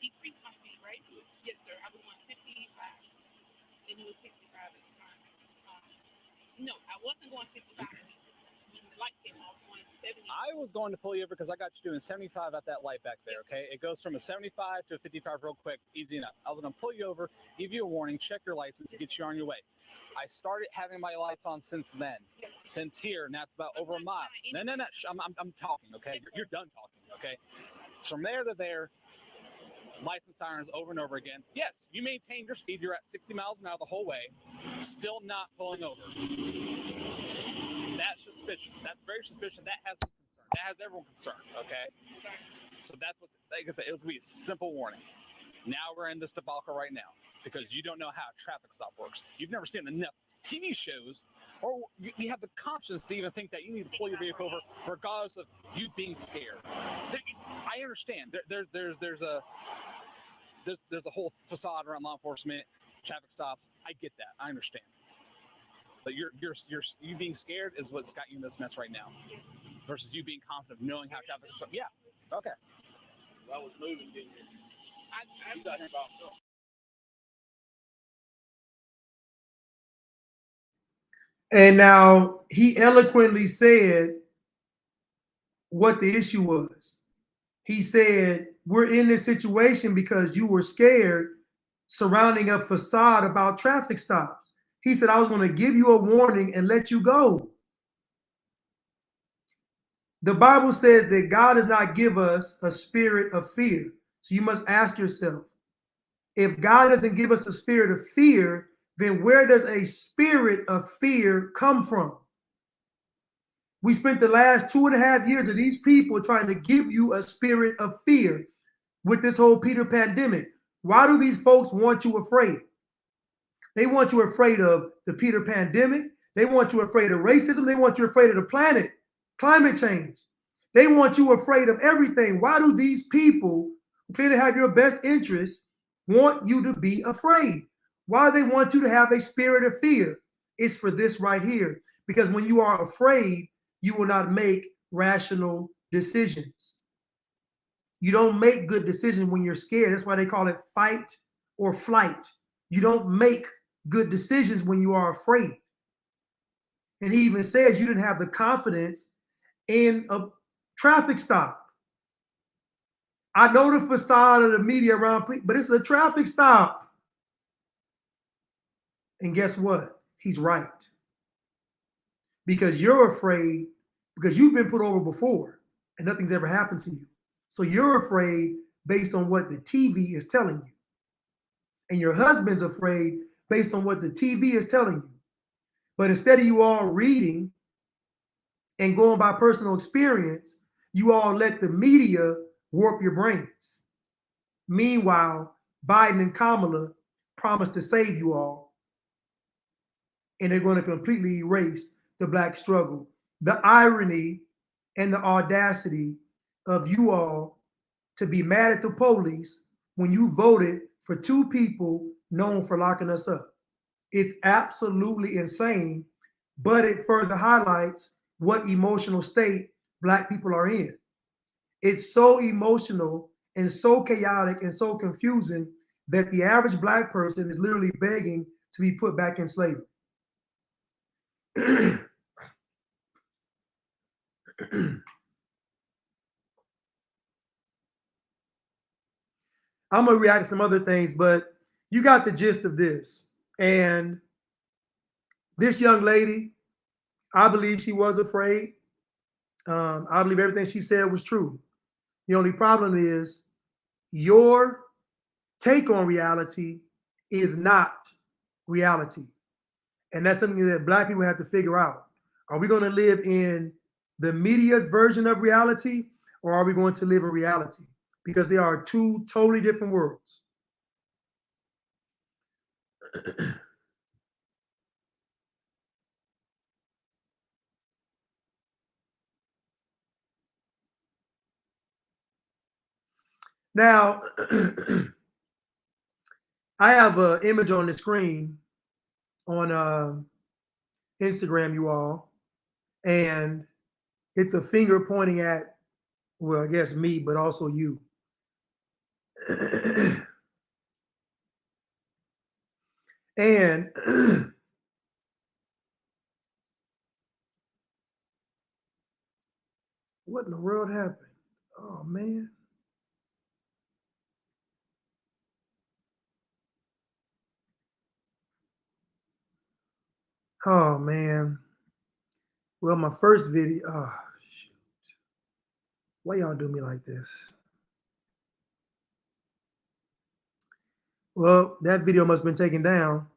Decrease my speed, right? Yes, sir. I was on 55, and it was 65 at the time. No, I wasn't going 55 when the lights came on. I was going 70. I was going to pull you over because I got you doing 75 at that light back there, okay? It goes from a 75 to a 55 real quick, easy enough. I was going to pull you over, give you a warning, check your license, get you on your way. I started having my lights on since then. Yes. Since here, and that's about over a mile. No. I'm talking, okay? You're done talking, okay? From there to there, lights and sirens over and over again. Yes, you maintain your speed. You're at 60 miles an hour the whole way, still not pulling over. That's suspicious. That's very suspicious. That has me concerned. That has everyone concerned, okay? So that's what's, like I said, it was going to be a simple warning. Now we're in this debacle right now because you don't know how a traffic stop works. You've never seen enough TV shows, or you have the conscience to even think that you need to pull your vehicle over regardless of you being scared. I understand. There's a whole facade around law enforcement, traffic stops. I get that. I understand. But you being scared is what's got you in this mess right now, versus you being confident, knowing how traffic is. Yeah. Okay. I was moving, didn't you? I got him by himself. And now he eloquently said what the issue was. He said, we're in this situation because you were scared surrounding a facade about traffic stops. He said, I was going to give you a warning and let you go. The Bible says that God does not give us a spirit of fear. So you must ask yourself, if God doesn't give us a spirit of fear, then where does a spirit of fear come from? We spent the last 2.5 years of these people trying to give you a spirit of fear with this whole Peter pandemic. Why do these folks want you afraid? They want you afraid of the Peter pandemic. They want you afraid of racism. They want you afraid of the planet, climate change. They want you afraid of everything. Why do these people who claim to have your best interests want you to be afraid? Why do they want you to have a spirit of fear? It's for this right here. Because when you are afraid, you will not make rational decisions. You don't make good decisions when you're scared. That's why they call it fight or flight. You don't make good decisions when you are afraid. And he even says you didn't have the confidence in a traffic stop. I know the facade of the media around, but it's a traffic stop. And guess what? He's right. Because you're afraid, because you've been put over before and nothing's ever happened to you. So you're afraid based on what the TV is telling you. And your husband's afraid based on what the TV is telling you. But instead of you all reading and going by personal experience, you all let the media warp your brains. Meanwhile, Biden and Kamala promised to save you all, and they're going to completely erase the Black struggle. The irony and the audacity of you all to be mad at the police when you voted for two people known for locking us up. It's absolutely insane, but it further highlights what emotional state Black people are in. It's so emotional and so chaotic and so confusing that the average Black person is literally begging to be put back in slavery. I'm gonna react to some other things, but you got the gist of this. And this young lady, I believe she was afraid. I believe everything she said was true. The only problem is your take on reality is not reality. And that's something that Black people have to figure out. Are we going to live in the media's version of reality, or are we going to live in reality? Because they are two totally different worlds. Now, I have an image on the screen on Instagram, you all, and it's a finger pointing at, well, I guess me, but also you. And what in the world happened? Oh, man. Oh, man. Well, my first video, oh, shoot. Why y'all do me like this? Well, that video must have been taken down.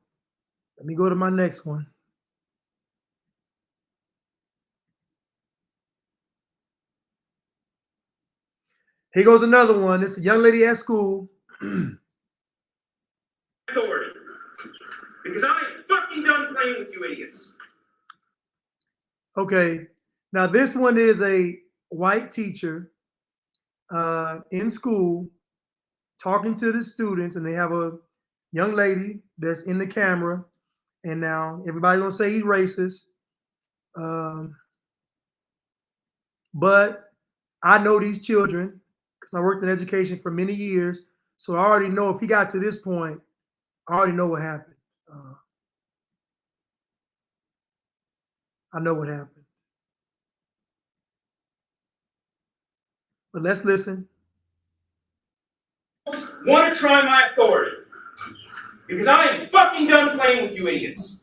Let me go to my next one. Here goes another one. It's a young lady at school. Authority. Because I am fucking done playing with you idiots. Okay. Now, this one is a white teacher in school talking to the students, and they have a young lady that's in the camera. And now everybody's going to say he's racist. But I know these children because I worked in education for many years. So I already know if he got to this point, I already know what happened. I know what happened. But let's listen. Want to try my authority. Because I am fucking done playing with you idiots.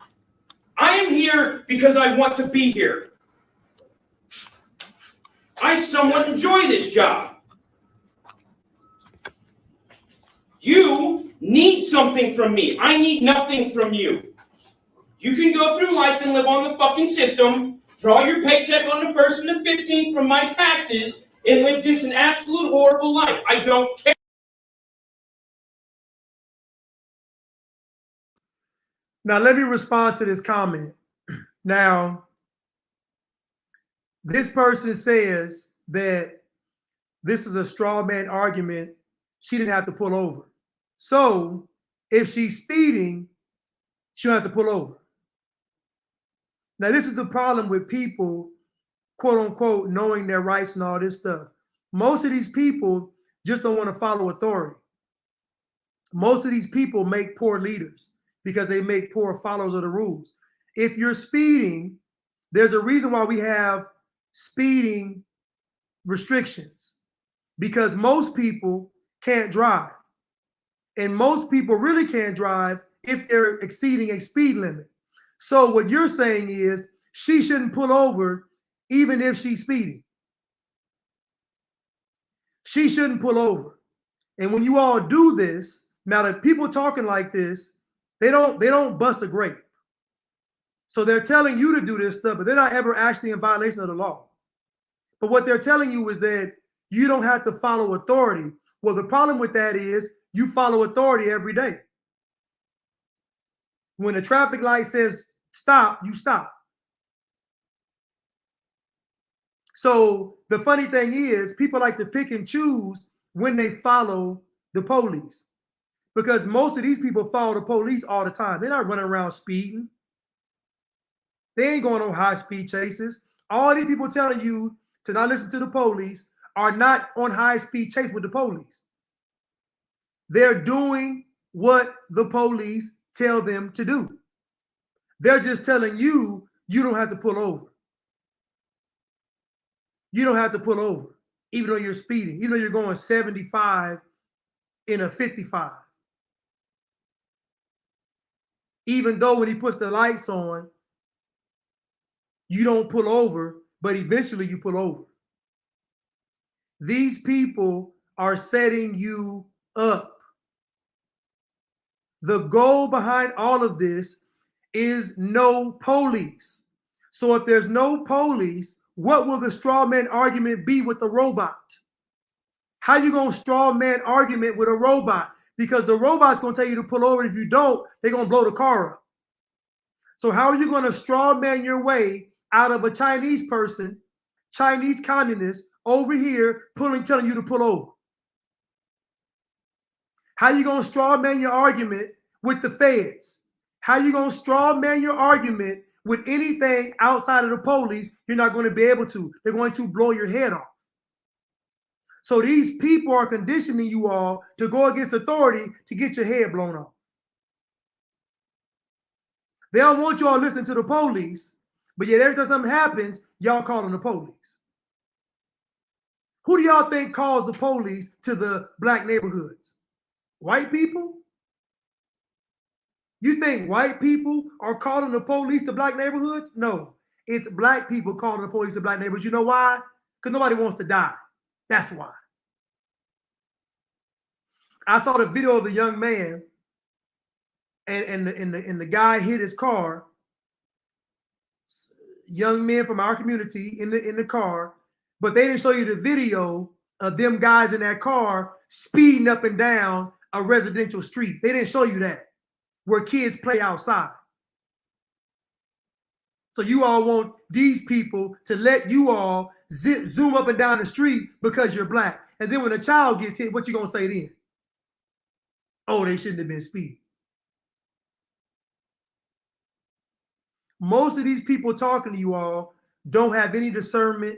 I am here because I want to be here. I somewhat enjoy this job. You need something from me. I need nothing from you. You can go through life and live on the fucking system, draw your paycheck on the 1st and the 15th from my taxes, and live just an absolute horrible life. I don't care. Now, let me respond to this comment. Now, this person says that this is a straw man argument. She didn't have to pull over. So if she's speeding, she'll have to pull over. Now, this is the problem with people, quote unquote, knowing their rights and all this stuff. Most of these people just don't want to follow authority. Most of these people make poor leaders because they make poor followers of the rules. If you're speeding, there's a reason why we have speeding restrictions, because most people can't drive. And most people really can't drive if they're exceeding a speed limit. So what you're saying is she shouldn't pull over even if she's speeding. She shouldn't pull over. And when you all do this, now that people talking like this, They don't bust a grape. So they're telling you to do this stuff, but they're not ever actually in violation of the law. But what they're telling you is that you don't have to follow authority. Well, the problem with that is you follow authority every day. When the traffic light says stop, you stop. So the funny thing is, people like to pick and choose when they follow the police, because most of these people follow the police all the time. They're not running around speeding. They ain't going on high speed chases. All these people telling you to not listen to the police are not on high speed chase with the police. They're doing what the police tell them to do. They're just telling you, you don't have to pull over. You don't have to pull over, even though you're speeding, even though you're going 75 in a 55. Even though when he puts the lights on, you don't pull over, but eventually you pull over. These people are setting you up. The goal behind all of this is no police. So if there's no police, what will the straw man argument be with the robot? How you gonna straw man argument with a robot? Because the robot's gonna tell you to pull over. If you don't, they're gonna blow the car up. So how are you gonna straw man your way out of a Chinese person, Chinese communist over here telling you to pull over? How you gonna straw man your argument with the feds? How you gonna straw man your argument with anything outside of the police? You're not going to be able to. They're going to blow your head off. So these people are conditioning you all to go against authority to get your head blown off. They don't want you all listening to the police, but yet every time something happens, y'all calling the police. Who do y'all think calls the police to the black neighborhoods? White people? You think white people are calling the police to black neighborhoods? No, it's black people calling the police to black neighborhoods. You know why? Because nobody wants to die. That's why. I saw the video of the young man, and the guy hit his car. Young men from our community in the car, but they didn't show you the video of them guys in that car speeding up and down a residential street. They didn't show you that, where kids play outside. So you all want these people to let you all zoom up and down the street because you're black. And then when a child gets hit, what you gonna say then? Oh, they shouldn't have been speeding. Most of these people talking to you all don't have any discernment.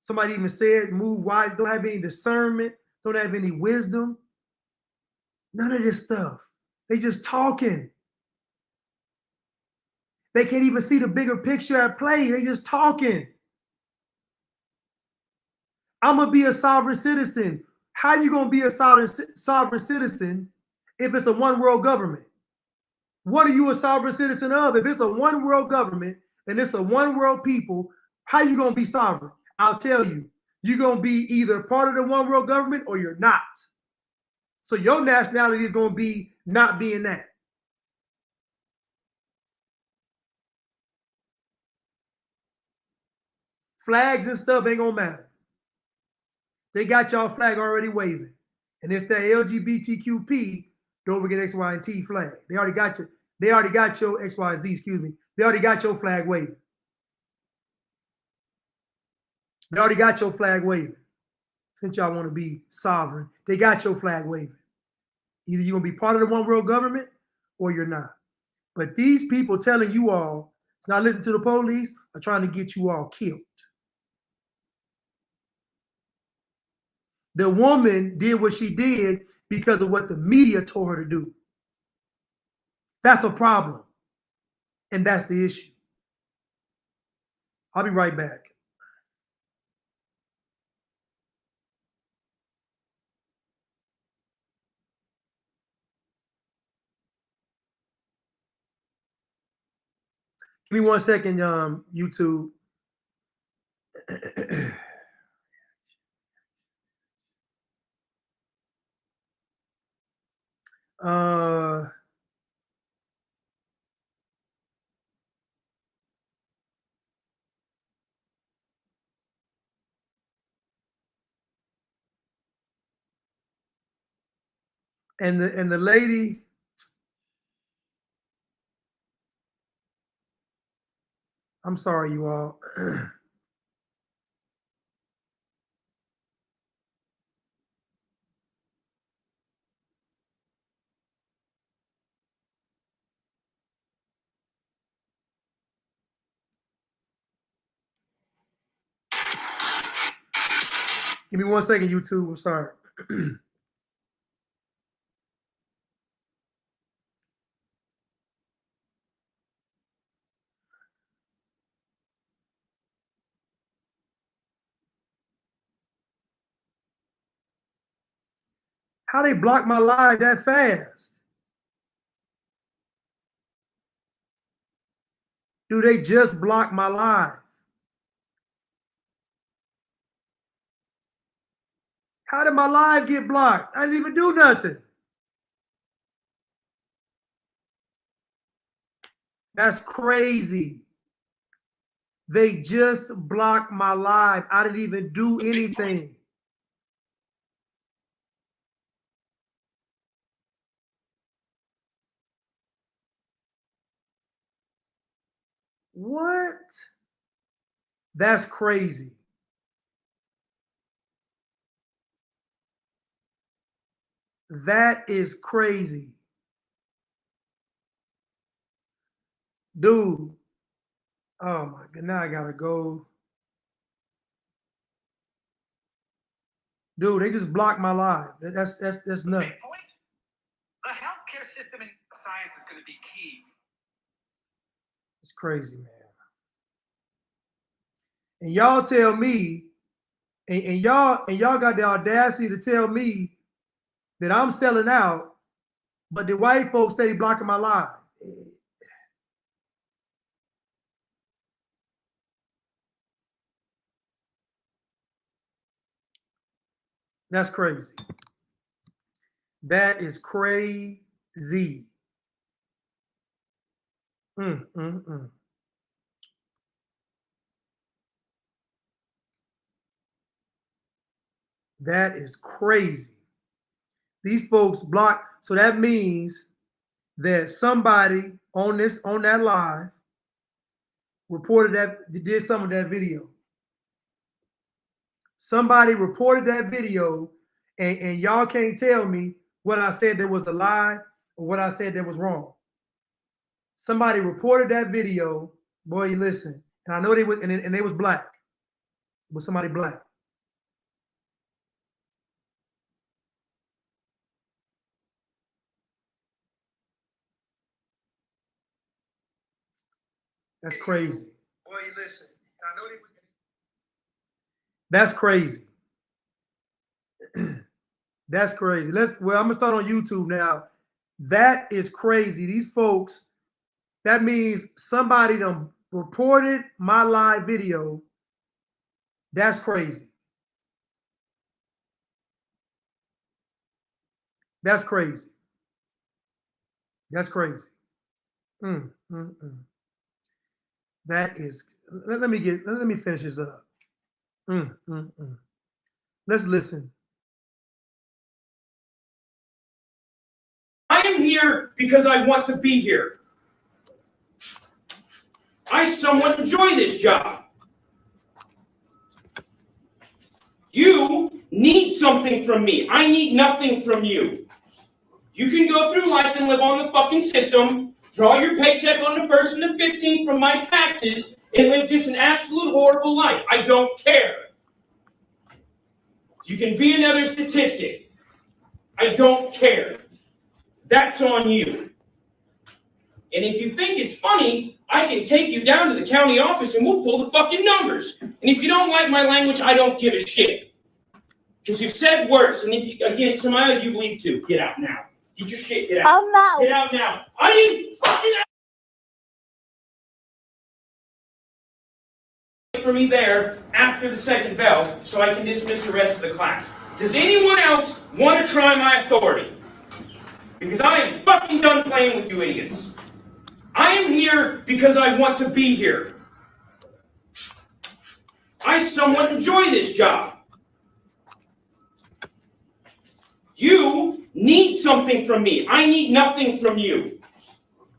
Somebody even said, move wise, don't have any discernment, don't have any wisdom. None of this stuff. They just talking. They can't even see the bigger picture at play. They just talking. I'm going to be a sovereign citizen. How you going to be a sovereign citizen if it's a one world government? What are you a sovereign citizen of? If it's a one world government and it's a one world people, how you going to be sovereign? I'll tell you, you're going to be either part of the one world government or you're not. So your nationality is going to be not being that. Flags and stuff ain't going to matter. They got y'all flag already waving. And it's that LGBTQP, don't forget X, Y, and T flag. They already got you. They already got your X, Y, and Z, excuse me. They already got your flag waving. They already got your flag waving. Since y'all want to be sovereign, they got your flag waving. Either you're going to be part of the one world government or you're not. But these people telling you all to not listen to the police are trying to get you all killed. The woman did what she did because of what the media told her to do. That's a problem. And that's the issue. I'll be right back. Give me 1 second, YouTube. And the lady, I'm sorry, you all. Give me 1 second, YouTube. I'm sorry. How they block my live that fast? Do they just block my live? How did my live get blocked? I didn't even do nothing. That's crazy. They just blocked my live. I didn't even do anything. What? That's crazy. That is crazy. Dude. Oh my God. Now I gotta go. Dude, they just blocked my live. That's nuts. The healthcare system and science is going to be key. It's crazy, man. And y'all tell me, and y'all got the audacity to tell me that I'm selling out, but the white folks steady blocking my live. That's crazy. That is crazy. That is crazy. These folks block. So that means that somebody on that live reported that did some of that video. Somebody reported that video, and y'all can't tell me what I said that was a lie or what I said that was wrong. Somebody reported that video. Boy, you listen. And I know they was, and they was black. It was somebody black. That's crazy. Boy, you listen. I know they was. That's crazy. That's crazy. Well, I'm gonna start on YouTube now. That is crazy. These folks, that means somebody done reported my live video. That's crazy. That's crazy. That's crazy. That is. Let me finish this up. Let's listen. I am here because I want to be here. I somewhat enjoy this job. You need something from me. I need nothing from you. You can go through life and live on the fucking system, draw your paycheck on the 1st and the 15th from my taxes, and live just an absolute horrible life. I don't care. You can be another statistic. I don't care. That's on you. And if you think it's funny, I can take you down to the county office and we'll pull the fucking numbers. And if you don't like my language, I don't give a shit. Because you've said worse. And if you, again, Samaya, you leave too. Get out now. Get your shit, get out. I'm out. Get out now. I didn't fucking for me there after the second bell so I can dismiss the rest of the class. Does anyone else want to try my authority? Because I am fucking done playing with you idiots. I am here because I want to be here. I somewhat enjoy this job. You need something from me. I need nothing from you.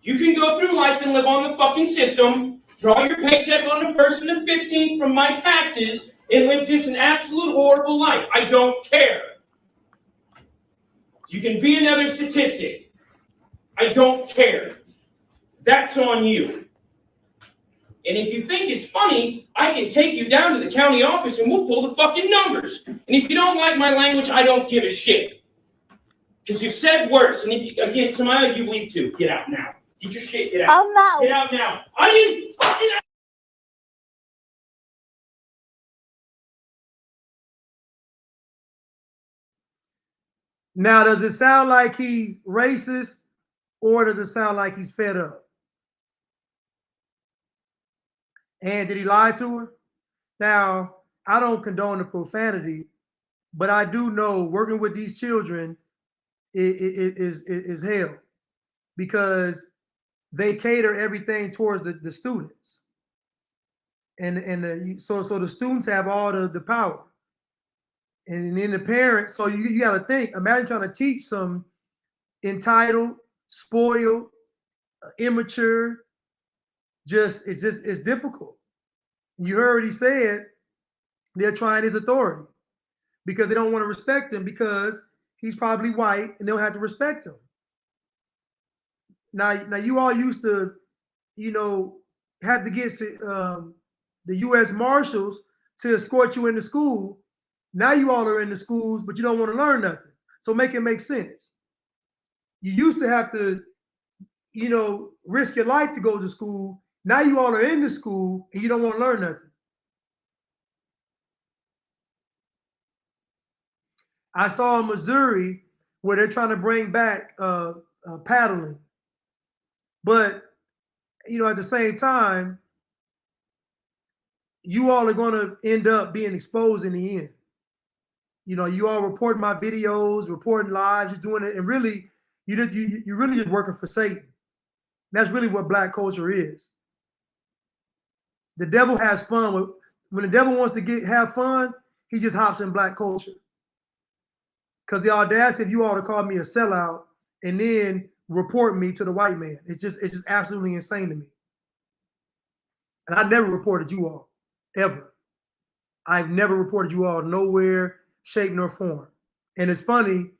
You can go through life and live on the fucking system, draw your paycheck on the 1st and the 15th from my taxes, and live just an absolute horrible life. I don't care. You can be another statistic. I don't care. That's on you. And if you think it's funny, I can take you down to the county office and we'll pull the fucking numbers. And if you don't like my language, I don't give a shit. Because you've said worse. And if you, again, Samaya, you leave too. Get out now. Get your shit. Get out. I'm not. Get out now. I didn't fucking out. Now, does it sound like he's racist or does it sound like he's fed up? And did he lie to her? Now, I don't condone the profanity, but I do know working with these children is hell because they cater everything towards the students. So the students have all the power. And then the parents, so you got to think, imagine trying to teach some entitled, spoiled, immature, it's difficult. You heard he said they're trying his authority because they don't want to respect him because he's probably white and they don't have to respect him. Now you all used to, have to get the U.S. Marshals to escort you into school. Now you all are in the schools, but you don't want to learn nothing. So make it make sense. You used to have to, risk your life to go to school. Now you all are in the school and you don't want to learn nothing. I saw in Missouri where they're trying to bring back paddling. But, at the same time, you all are going to end up being exposed in the end. You all reporting my videos, reporting lives, you're doing it, and really, you're really just working for Satan. That's really what black culture is. The devil has fun. When the devil wants to have fun, he just hops in black culture. Because the audacity of you all to call me a sellout and then report me to the white man. It's just absolutely insane to me. And I never reported you all, ever. I've never reported you all nowhere, shape, nor form. And it's funny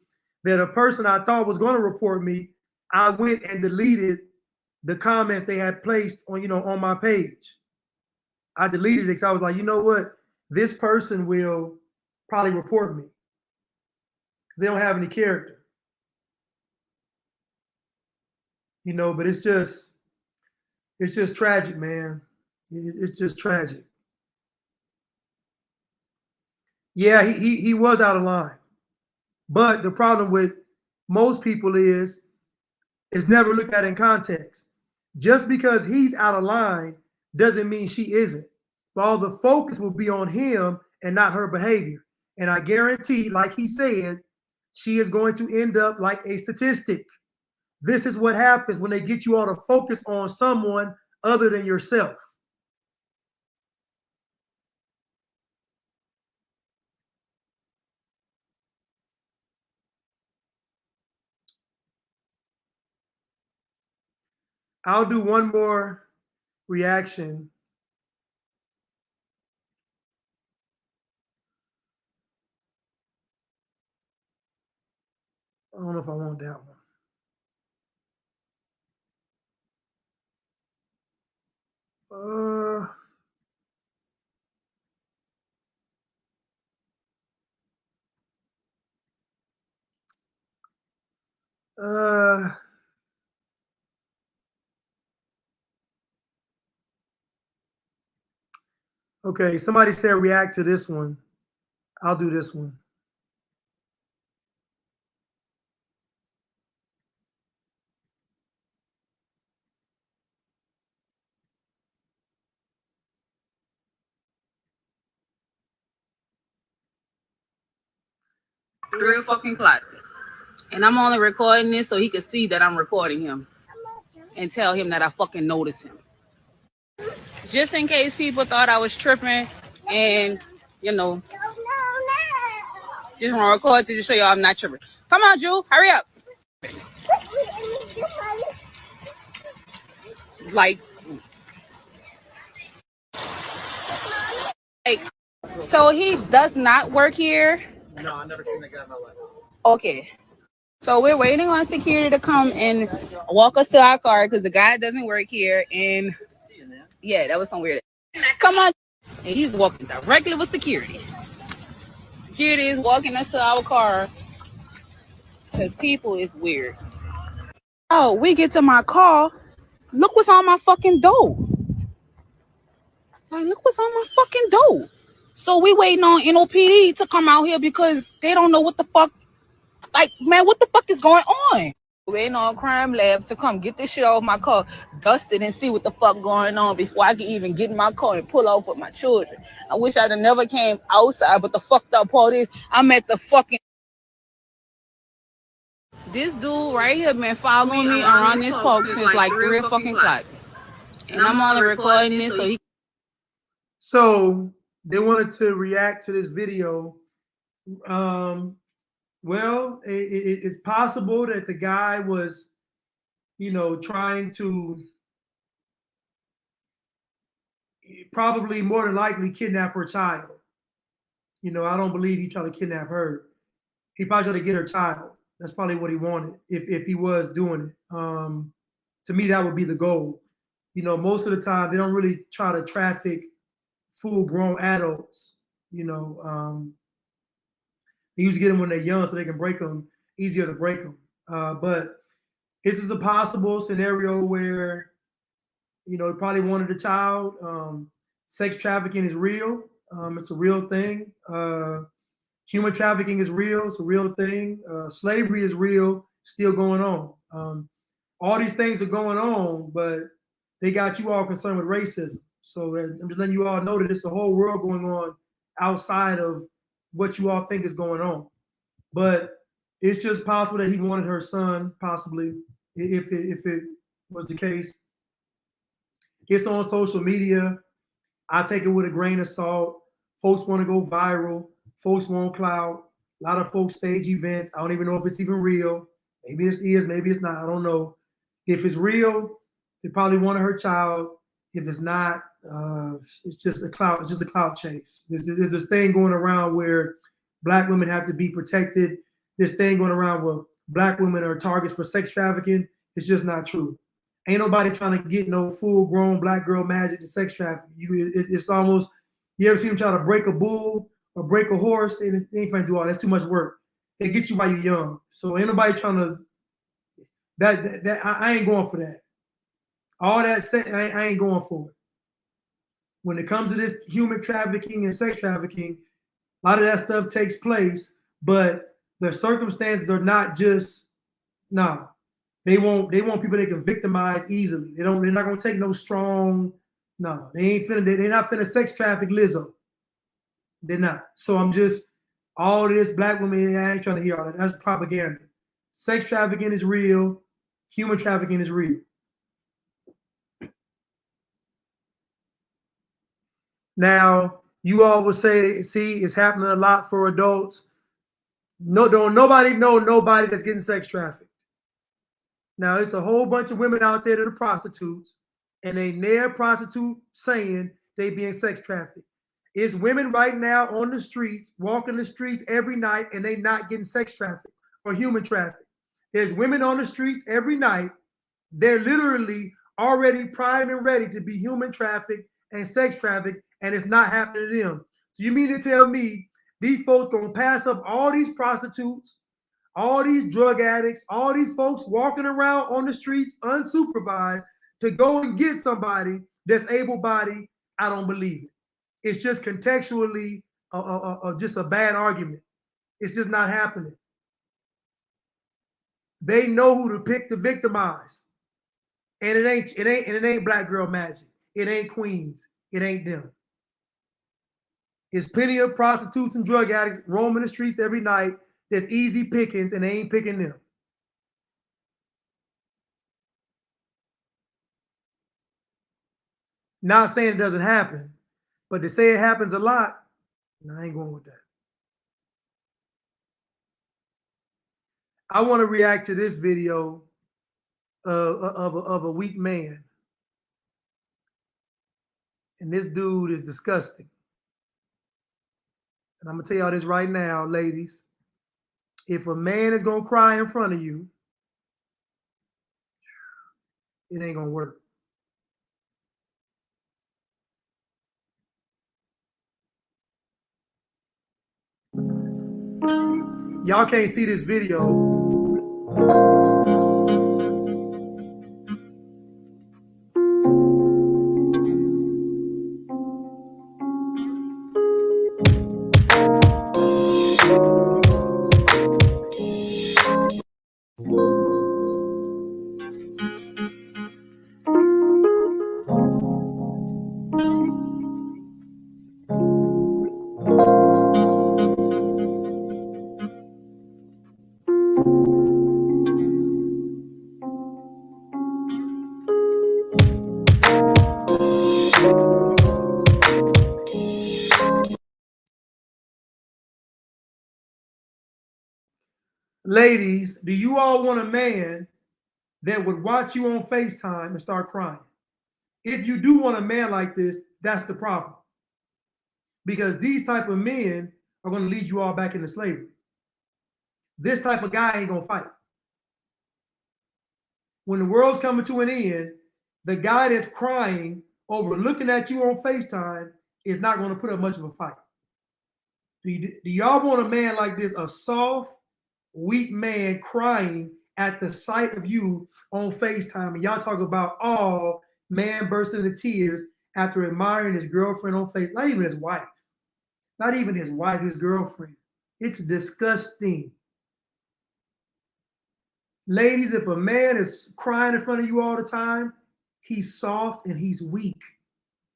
that a person I thought was going to report me, I went and deleted the comments they had placed on my page. I deleted it because I was like, you know what? This person will probably report me because they don't have any character. But it's just tragic, man. It's just tragic. Yeah, he was out of line. But the problem with most people is never looked at in context. Just because he's out of line doesn't mean she isn't. But all the focus will be on him and not her behavior. And I guarantee, like he said, she is going to end up like a statistic. This is what happens when they get you all to focus on someone other than yourself. I'll do one more reaction. I don't know if I want that one. Okay, somebody said react to this one. I'll do this one. Real fucking clock. And I'm only recording this so he could see that I'm recording him and tell him that I fucking noticed him. Just in case people thought I was tripping and, just want to record to show y'all I'm not tripping. Come on, Drew, hurry up. Like, so he does not work here? No, I've never seen that guy in my life. Okay. So we're waiting on security to come and walk us to our car because the guy doesn't work here. And yeah, that was some weird. Come on. And he's walking directly with security. Security is walking us to our car because people is weird. Oh, we get to my car. Look what's on my fucking door. Like, look what's on my fucking door. So we waiting on NOPD to come out here because they don't know what the fuck. Like, man, what the fuck is going on? Waiting on crime lab to come get this shit off my car, dust it, and see what the fuck going on before I can even get in my car and pull off with my children. I wish I'd have never came outside, but the fucked up part is I'm at the fucking. This dude right here been following me around this park since like 3 o'clock. And I'm only recording this so he. So they wanted to react to this video. Well, it's possible that the guy was, trying to probably more than likely kidnap her child. I don't believe he tried to kidnap her. He probably tried to get her child. That's probably what he wanted if he was doing it. To me, that would be the goal. Most of the time they don't really try to traffic full-grown adults. They usually get them when they're young so they can break them, easier to break them. But this is a possible scenario where, he probably wanted a child. Sex trafficking is real. It's a real thing. Human trafficking is real. It's a real thing. Slavery is real, still going on. All these things are going on, but they got you all concerned with racism. So I'm just letting you all know that it's the whole world going on outside of what you all think is going on. But it's just possible that he wanted her son, possibly, if it was the case. It's on social media. I take it with a grain of salt. Folks want to go viral. Folks want clout. A lot of folks stage events. I don't even know if it's even real. Maybe it is, maybe it's not. I don't know. If it's real, they probably wanted her child. If it's not, it's just a clout. It's just a clout chase. There's this thing going around where Black women have to be protected. This thing going around where Black women are targets for sex trafficking. It's just not true. Ain't nobody trying to get no full-grown Black girl magic to sex trafficking. It's almost, you ever see them try to break a bull or break a horse? And they ain't trying to do all that. That's too much work. They get you while you're young. So ain't nobody trying to. I ain't going for that. All that I ain't going for it. When it comes to this human trafficking and sex trafficking, a lot of that stuff takes place, but the circumstances are not just no. They want people they can victimize easily. They're not gonna take no strong. No, they're not finna sex traffic Lizzo. They're not. So I'm just all this Black women. I ain't trying to hear all that. That's propaganda. Sex trafficking is real. Human trafficking is real. Now, you all will say, see, it's happening a lot for adults. No, don't nobody know nobody that's getting sex trafficked. Now, it's a whole bunch of women out there that are prostitutes, and they near prostitute saying they being sex trafficked. It's women right now on the streets, walking the streets every night, and they not getting sex trafficked or human trafficked. There's women on the streets every night. They're literally already primed and ready to be human trafficked and sex trafficked, and it's not happening to them. So you mean to tell me these folks gonna pass up all these prostitutes, all these drug addicts, all these folks walking around on the streets unsupervised to go and get somebody that's able-bodied? I don't believe it. It's just contextually just a bad argument. It's just not happening. They know who to pick to victimize. And it ain't Black girl magic. It ain't queens. It ain't them. It's plenty of prostitutes and drug addicts roaming the streets every night. There's easy pickings, and they ain't picking them. Not saying it doesn't happen, but to say it happens a lot, I ain't going with that. I want to react to this video of a weak man. And this dude is disgusting. And I'm going to tell y'all this right now, ladies. If a man is going to cry in front of you, it ain't going to work. Y'all can't see this video. Ladies, do you all want a man that would watch you on FaceTime and start crying? If you do want a man like this, that's the problem. Because these type of men are going to lead you all back into slavery. This type of guy ain't going to fight. When the world's coming to an end, the guy that's crying over looking at you on FaceTime is not going to put up much of a fight. Do y'all want a man like this, a soft, weak man crying at the sight of you on FaceTime? And y'all talk about, oh, man burst into tears after admiring his girlfriend on Facebook. Not even his wife. Not even his wife, his girlfriend. It's disgusting. Ladies, if a man is crying in front of you all the time, he's soft and he's weak.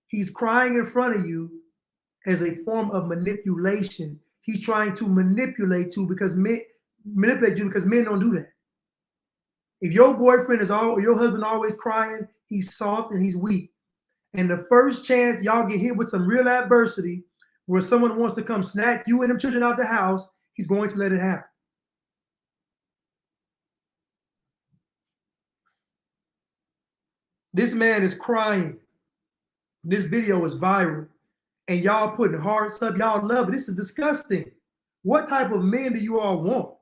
He's crying in front of you as a form of manipulation. He's trying to manipulate you because men don't do that. If your boyfriend your husband always crying, he's soft and he's weak. And the first chance y'all get hit with some real adversity where someone wants to come snatch you and them children out the house, he's going to let it happen. This man is crying. This video is viral. And y'all putting hearts up. Y'all love it. This is disgusting. What type of men do you all want?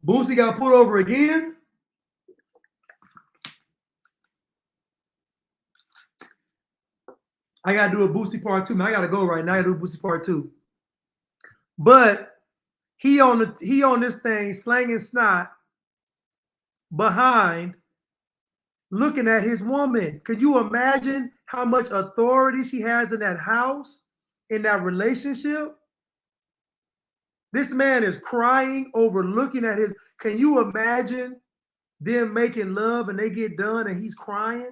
Boosie got pulled over again. I got to do a Boosie part 2. Man, I got to go right now. I got to do a Boosie part 2. But he on this thing slanging snot behind looking at his woman. Could you imagine how much authority she has in that house, in that relationship? This man is crying over looking at his. Can you imagine them making love and they get done and he's crying?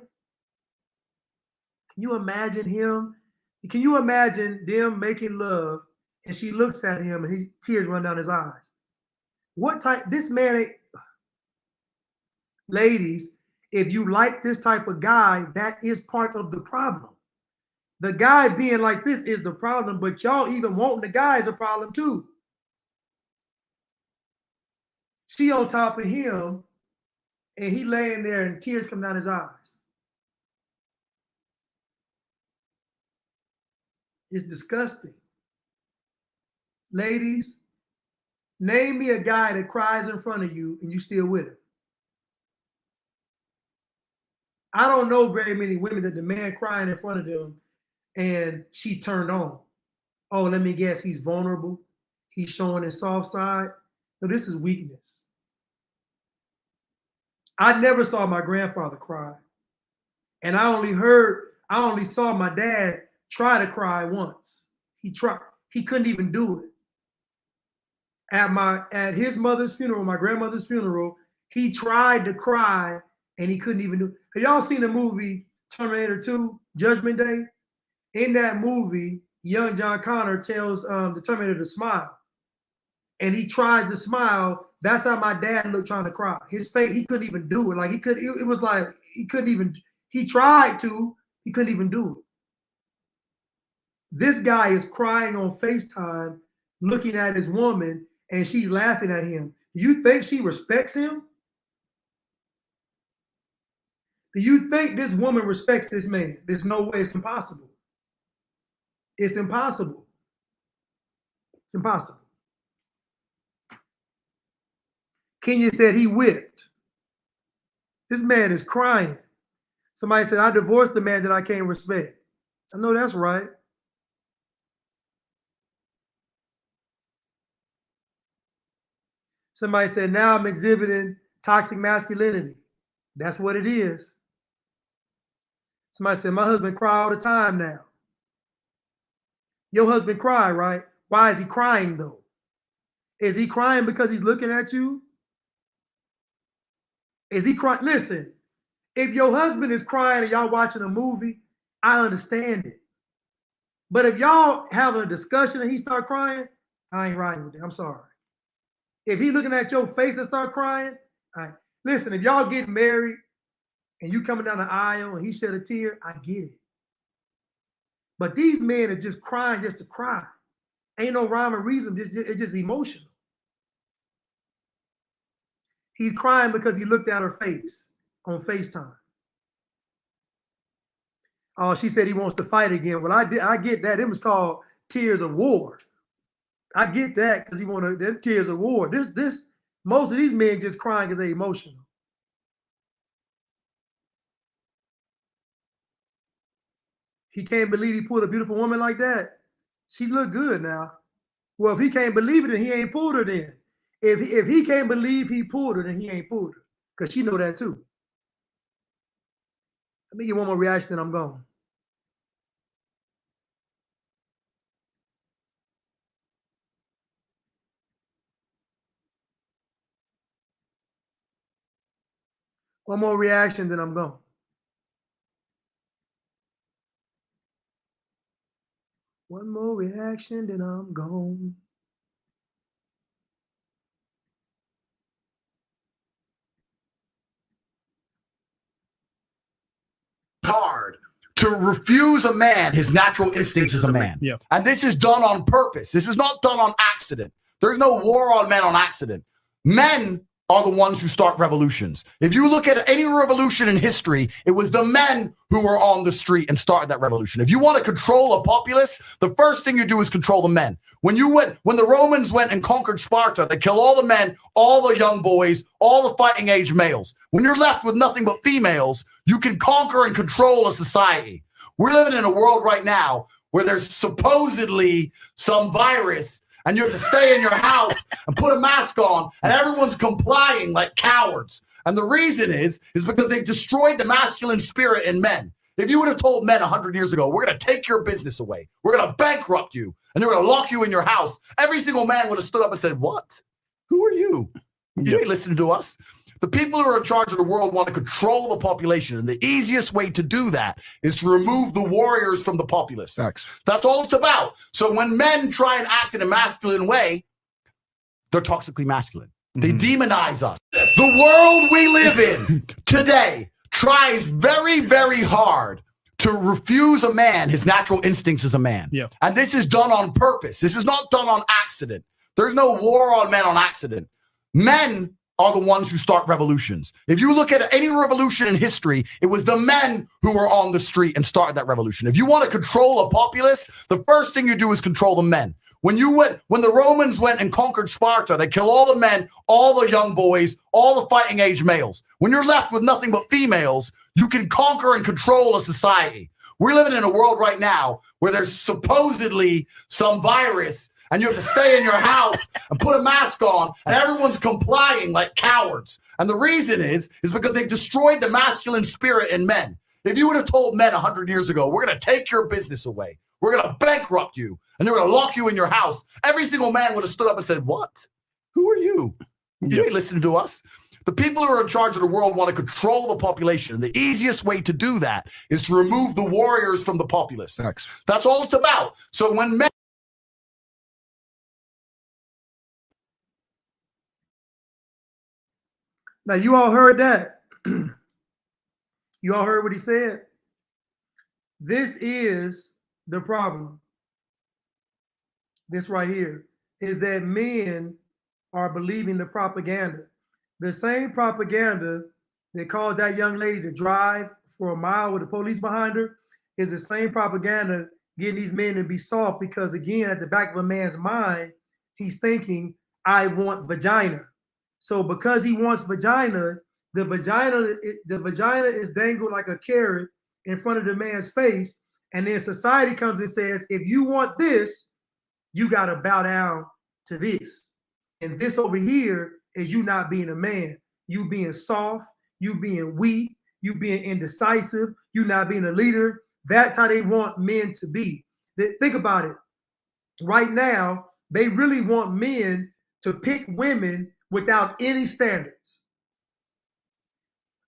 Can you imagine him? Can you imagine them making love and she looks at him and his tears run down his eyes? What type? This man, ladies, if you like this type of guy, that is part of the problem. The guy being like this is the problem, but y'all even wanting the guy is a problem too. She on top of him and he laying there and tears come down his eyes. It's disgusting. Ladies, name me a guy that cries in front of you and you still with him. I don't know very many women that the man crying in front of them and she turned on. Oh, let me guess, he's vulnerable. He's showing his soft side. No, this is weakness. I never saw my grandfather cry. And I only saw my dad try to cry once. He tried. He couldn't even do it. At his mother's funeral, my grandmother's funeral, he tried to cry and he couldn't even do it. Have y'all seen the movie Terminator 2, Judgment Day? In that movie, young John Connor tells the Terminator to smile. And he tries to smile. That's how my dad looked trying to cry. His face, he couldn't even do it. Like it was like he couldn't even, he tried to, he couldn't even do it. This guy is crying on FaceTime, looking at his woman, and she's laughing at him. Do you think she respects him? Do you think this woman respects this man? There's no way. It's impossible. It's impossible. It's impossible. Kenya said he whipped. This man is crying. Somebody said, I divorced the man that I can't respect. I know that's right. Somebody said, now I'm exhibiting toxic masculinity. That's what it is. Somebody said, my husband cry all the time now. Your husband cry, right? Why is he crying though? Is he crying because he's looking at you? Is he crying? Listen, if your husband is crying and y'all watching a movie, I understand it. But if y'all having a discussion and he start crying, I ain't riding with it. I'm sorry. If he looking at your face and start crying, all right. Listen, if y'all get married and you coming down the aisle and he shed a tear, I get it. But these men are just crying just to cry. Ain't no rhyme or reason. It's just emotional. He's crying because he looked at her face on FaceTime. Oh, she said he wants to fight again. Well, I get that. It was called tears of war. I get that because he wanted them tears of war. Most of these men just crying because they're emotional. He can't believe he pulled a beautiful woman like that. She look good now. Well, if he can't believe it, then he ain't pulled her then. If he can't believe he pulled her, then he ain't pulled her. Because she know that too. Let me get one more reaction and I'm gone. One more reaction, then I'm gone. One more reaction, then I'm gone. Hard to refuse a man his natural instincts as a man. Yeah. And this is done on purpose. This is not done on accident. There's no war on men on accident. Men are the ones who start revolutions. If you look at any revolution in history, it was the men who were on the street and started that revolution. If you want to control a populace, the first thing you do is control the men. When the Romans went and conquered Sparta, they killed all the men, all the young boys, all the fighting age males. When you're left with nothing but females, you can conquer and control a society. We're living in a world right now where there's supposedly some virus and you have to stay in your house and put a mask on, and everyone's complying like cowards. And the reason is because they've destroyed the masculine spirit in men. If you would have told men 100 years ago, we're going to take your business away, we're going to bankrupt you, and they're going to lock you in your house, every single man would have stood up and said, what? Who are you? You ain't listening to us. The people who are in charge of the world want to control the population, and the easiest way to do that is to remove the warriors from the populace. Thanks. That's all it's about. So when men try and act in a masculine way, they're toxically masculine. They demonize us. The world we live in today tries very, very hard to refuse a man his natural instincts as a man. Yeah. And this is done on purpose. This is not done on accident. There's no war on men on accident. Men are the ones who start revolutions. If you look at any revolution in history, it was the men who were on the street and started that revolution. If you want to control a populace, the first thing you do is control the men. When the Romans went and conquered Sparta, they killed all the men, all the young boys, all the fighting age males. When you're left with nothing but females, you can conquer and control a society. We're living in a world right now where there's supposedly some virus and you have to stay in your house and put a mask on, and everyone's complying like cowards. And the reason is because they've destroyed the masculine spirit in men. If you would have told men 100 years ago, we're going to take your business away, we're going to bankrupt you, and they're going to lock you in your house, every single man would have stood up and said, what? Who are you? You ain't listening to us. The people who are in charge of the world want to control the population. And the easiest way to do that is to remove the warriors from the populace. Thanks. That's all it's about. So when men Now, you all heard that. You all heard what he said. This is the problem. this right here, is that men are believing the propaganda. The same propaganda that caused that young lady to drive for a mile with the police behind her is the same propaganda getting these men to be soft because, again, at the back of a man's mind, he's thinking, I want vagina. So because he wants vagina, the vagina is dangled like a carrot in front of the man's face. And then society comes and says, if you want this, you got to bow down to this. And this over here is you not being a man, you being soft, you being weak, you being indecisive, you not being a leader. That's how they want men to be. Think about it. Right now, they really want men to pick women without any standards.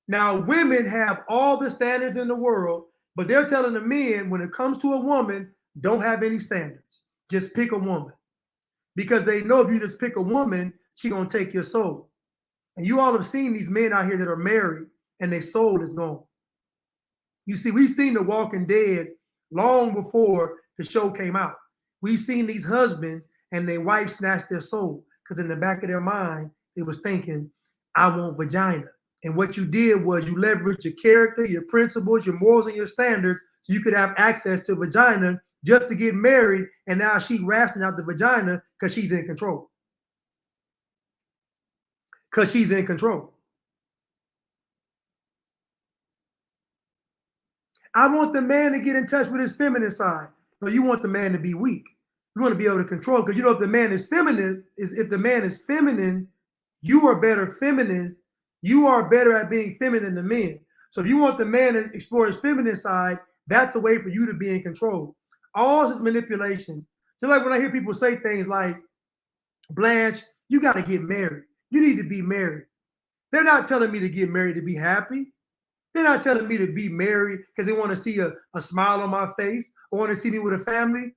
Now, women have all the standards in the world, but they're telling the men when it comes to a woman, don't have any standards. Just pick a woman. Because they know if you just pick a woman, she's going to take your soul. And you all have seen these men out here that are married and their soul is gone. You see, we've seen The Walking Dead long before the show came out. We've seen these husbands and their wives snatch their soul because in the back of their mind, they was thinking, I want vagina. And what you did was you leveraged your character, your principles, your morals, and your standards so you could have access to vagina just to get married, and now she rationing out the vagina because she's in control. Because she's in control. I want the man to get in touch with his feminine side. No, you want the man to be weak. You want to be able to control, because you know if the man is feminine, you are better feminine. You are better at being feminine than men. So if you want the man to explore his feminine side, that's a way for you to be in control. All this manipulation. Just like when I hear people say things like, Blanche, you got to get married. You need to be married. They're not telling me to get married to be happy. They're not telling me to be married because they want to see a smile on my face or want to see me with a family.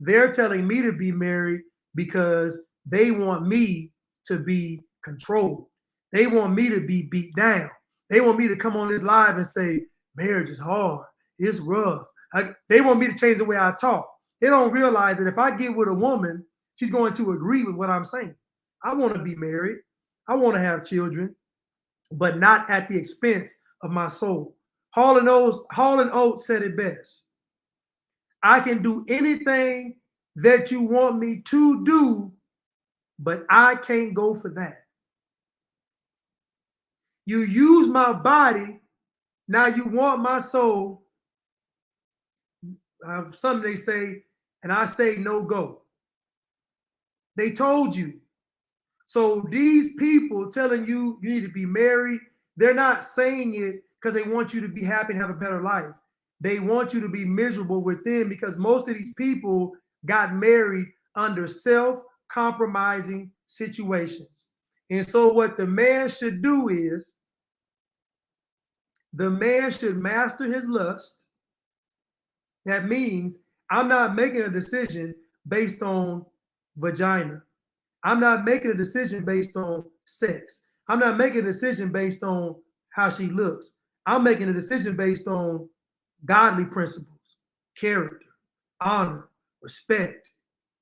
They're telling me to be married because they want me to be controlled. They want me to be beat down. They want me to come on this live and say, marriage is hard. It's rough. They want me to change the way I talk. They don't realize that if I get with a woman, she's going to agree with what I'm saying. I want to be married. I want to have children, but not at the expense of my soul. Hall and Oates said it best. I can do anything that you want me to do, but I can't go for that. You use my body, now you want my soul. Some they say, and I say no go. They told you. So these people telling you you need to be married, they're not saying it because they want you to be happy and have a better life. They want you to be miserable within, because most of these people got married under self-compromising situations. And so what the man should do is the man should master his lust. That means I'm not making a decision based on vagina. I'm not making a decision based on sex. I'm not making a decision based on how she looks. I'm making a decision based on godly principles, character, honor, respect.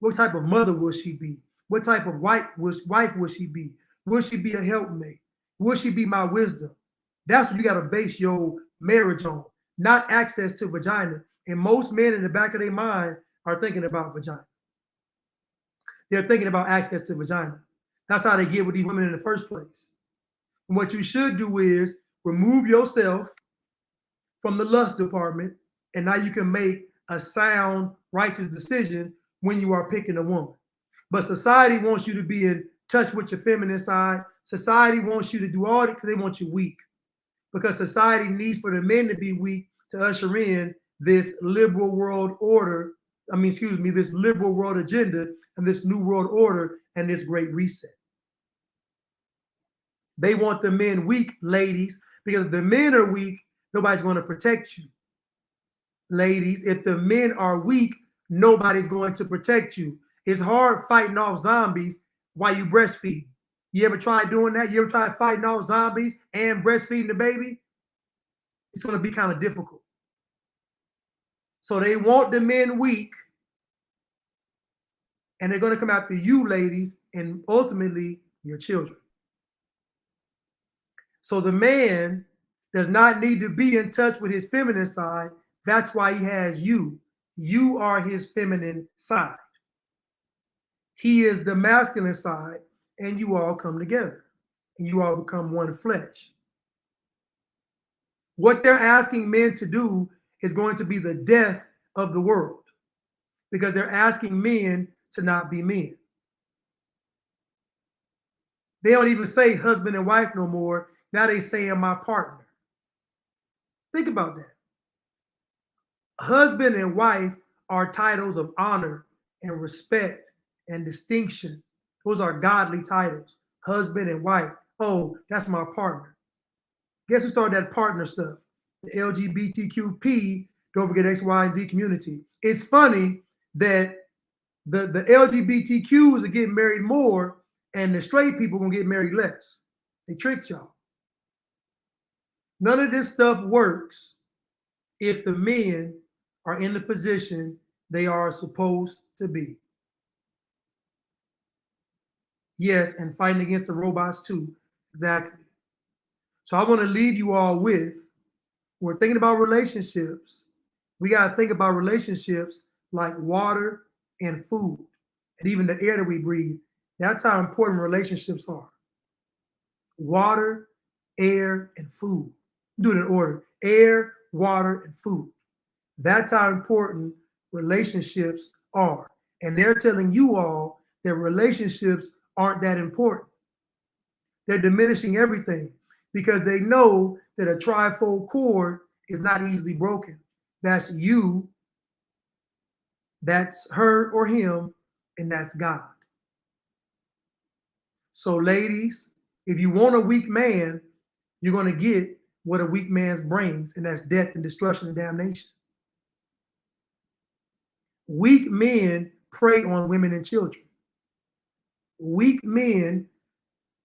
What type of mother will she be? What type of wife will she be? Will she be a helpmate? Will she be my wisdom? That's what you got to base your marriage on, not access to vagina. And most men in the back of their mind are thinking about vagina. They're thinking about access to vagina. That's how they get with these women in the first place. And what you should do is remove yourself from the lust department, and now you can make a sound, righteous decision when you are picking a woman. But society wants you to be in touch with your feminine side. Society wants you to do all that because they want you weak. Because society needs for the men to be weak to usher in this liberal world order. This liberal world agenda and this new world order and this great reset. They want the men weak, ladies, because if the men are weak, nobody's going to protect you. Ladies, if the men are weak, nobody's going to protect you. It's hard fighting off zombies while you breastfeed. You ever tried doing that? You ever tried fighting off zombies and breastfeeding the baby? It's going to be kind of difficult. So they want the men weak, And they're going to come after you, ladies, and ultimately your children. So the man does not need to be in touch with his feminine side. That's why he has you. You are his feminine side. He is the masculine side, and you all come together, and you all become one flesh. What they're asking men to do is going to be the death of the world, because they're asking men to not be men. They don't even say husband and wife no more. Now they saying my partner. Think about that. Husband and wife are titles of honor and respect and distinction. Those are godly titles. Husband and wife. Oh, that's my partner. Guess who started that partner stuff? The LGBTQP, don't forget X, Y, and Z community. It's funny that the LGBTQs are getting married more and the straight people are going to get married less. They tricked y'all. None of this stuff works if the men are in the position they are supposed to be. Yes, and fighting against the robots too. Exactly. So I want to leave you all with, we're thinking about relationships. We got to think about relationships like water and food, and even the air that we breathe. That's how important relationships are. Water, air, and food. Do it in order. Air, water, and food. That's how important relationships are. And they're telling you all that relationships aren't that important. They're diminishing everything because they know that a trifold cord is not easily broken. That's you, that's her or him, and that's God. So ladies, if you want a weak man, you're going to get what a weak man's brings, and that's death and destruction and damnation. Weak men prey on women and children. Weak men,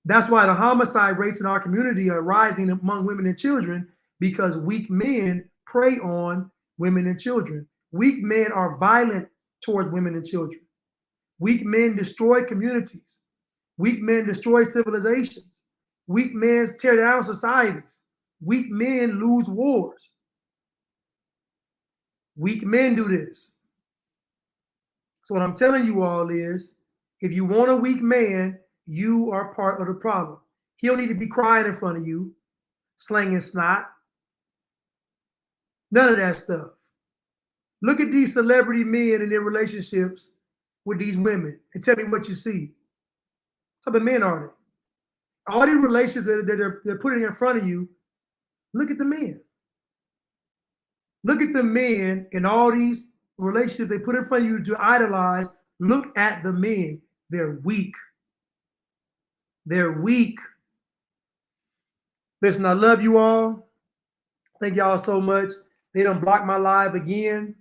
that's why the homicide rates in our community are rising among women and children, because weak men prey on women and children. Weak men are violent towards women and children. Weak men destroy communities. Weak men destroy civilizations. Weak men tear down societies. Weak men lose wars. Weak men do this. So what I'm telling you all is, if you want a weak man, you are part of the problem. He don't need to be crying in front of you, slanging snot. None of that stuff. Look at these celebrity men and their relationships with these women and tell me what you see. What type of men are they? All these relationships that they're putting in front of you, look at the men. Look at the men in all these relationships they put in front of you to idolize. Look at the men. They're weak. They're weak. Listen, I love you all. Thank y'all so much. They done blocked my live again.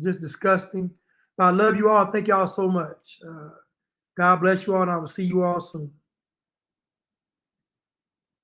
Just disgusting. But I love you all. Thank y'all so much. God bless you all, and I will see you all soon.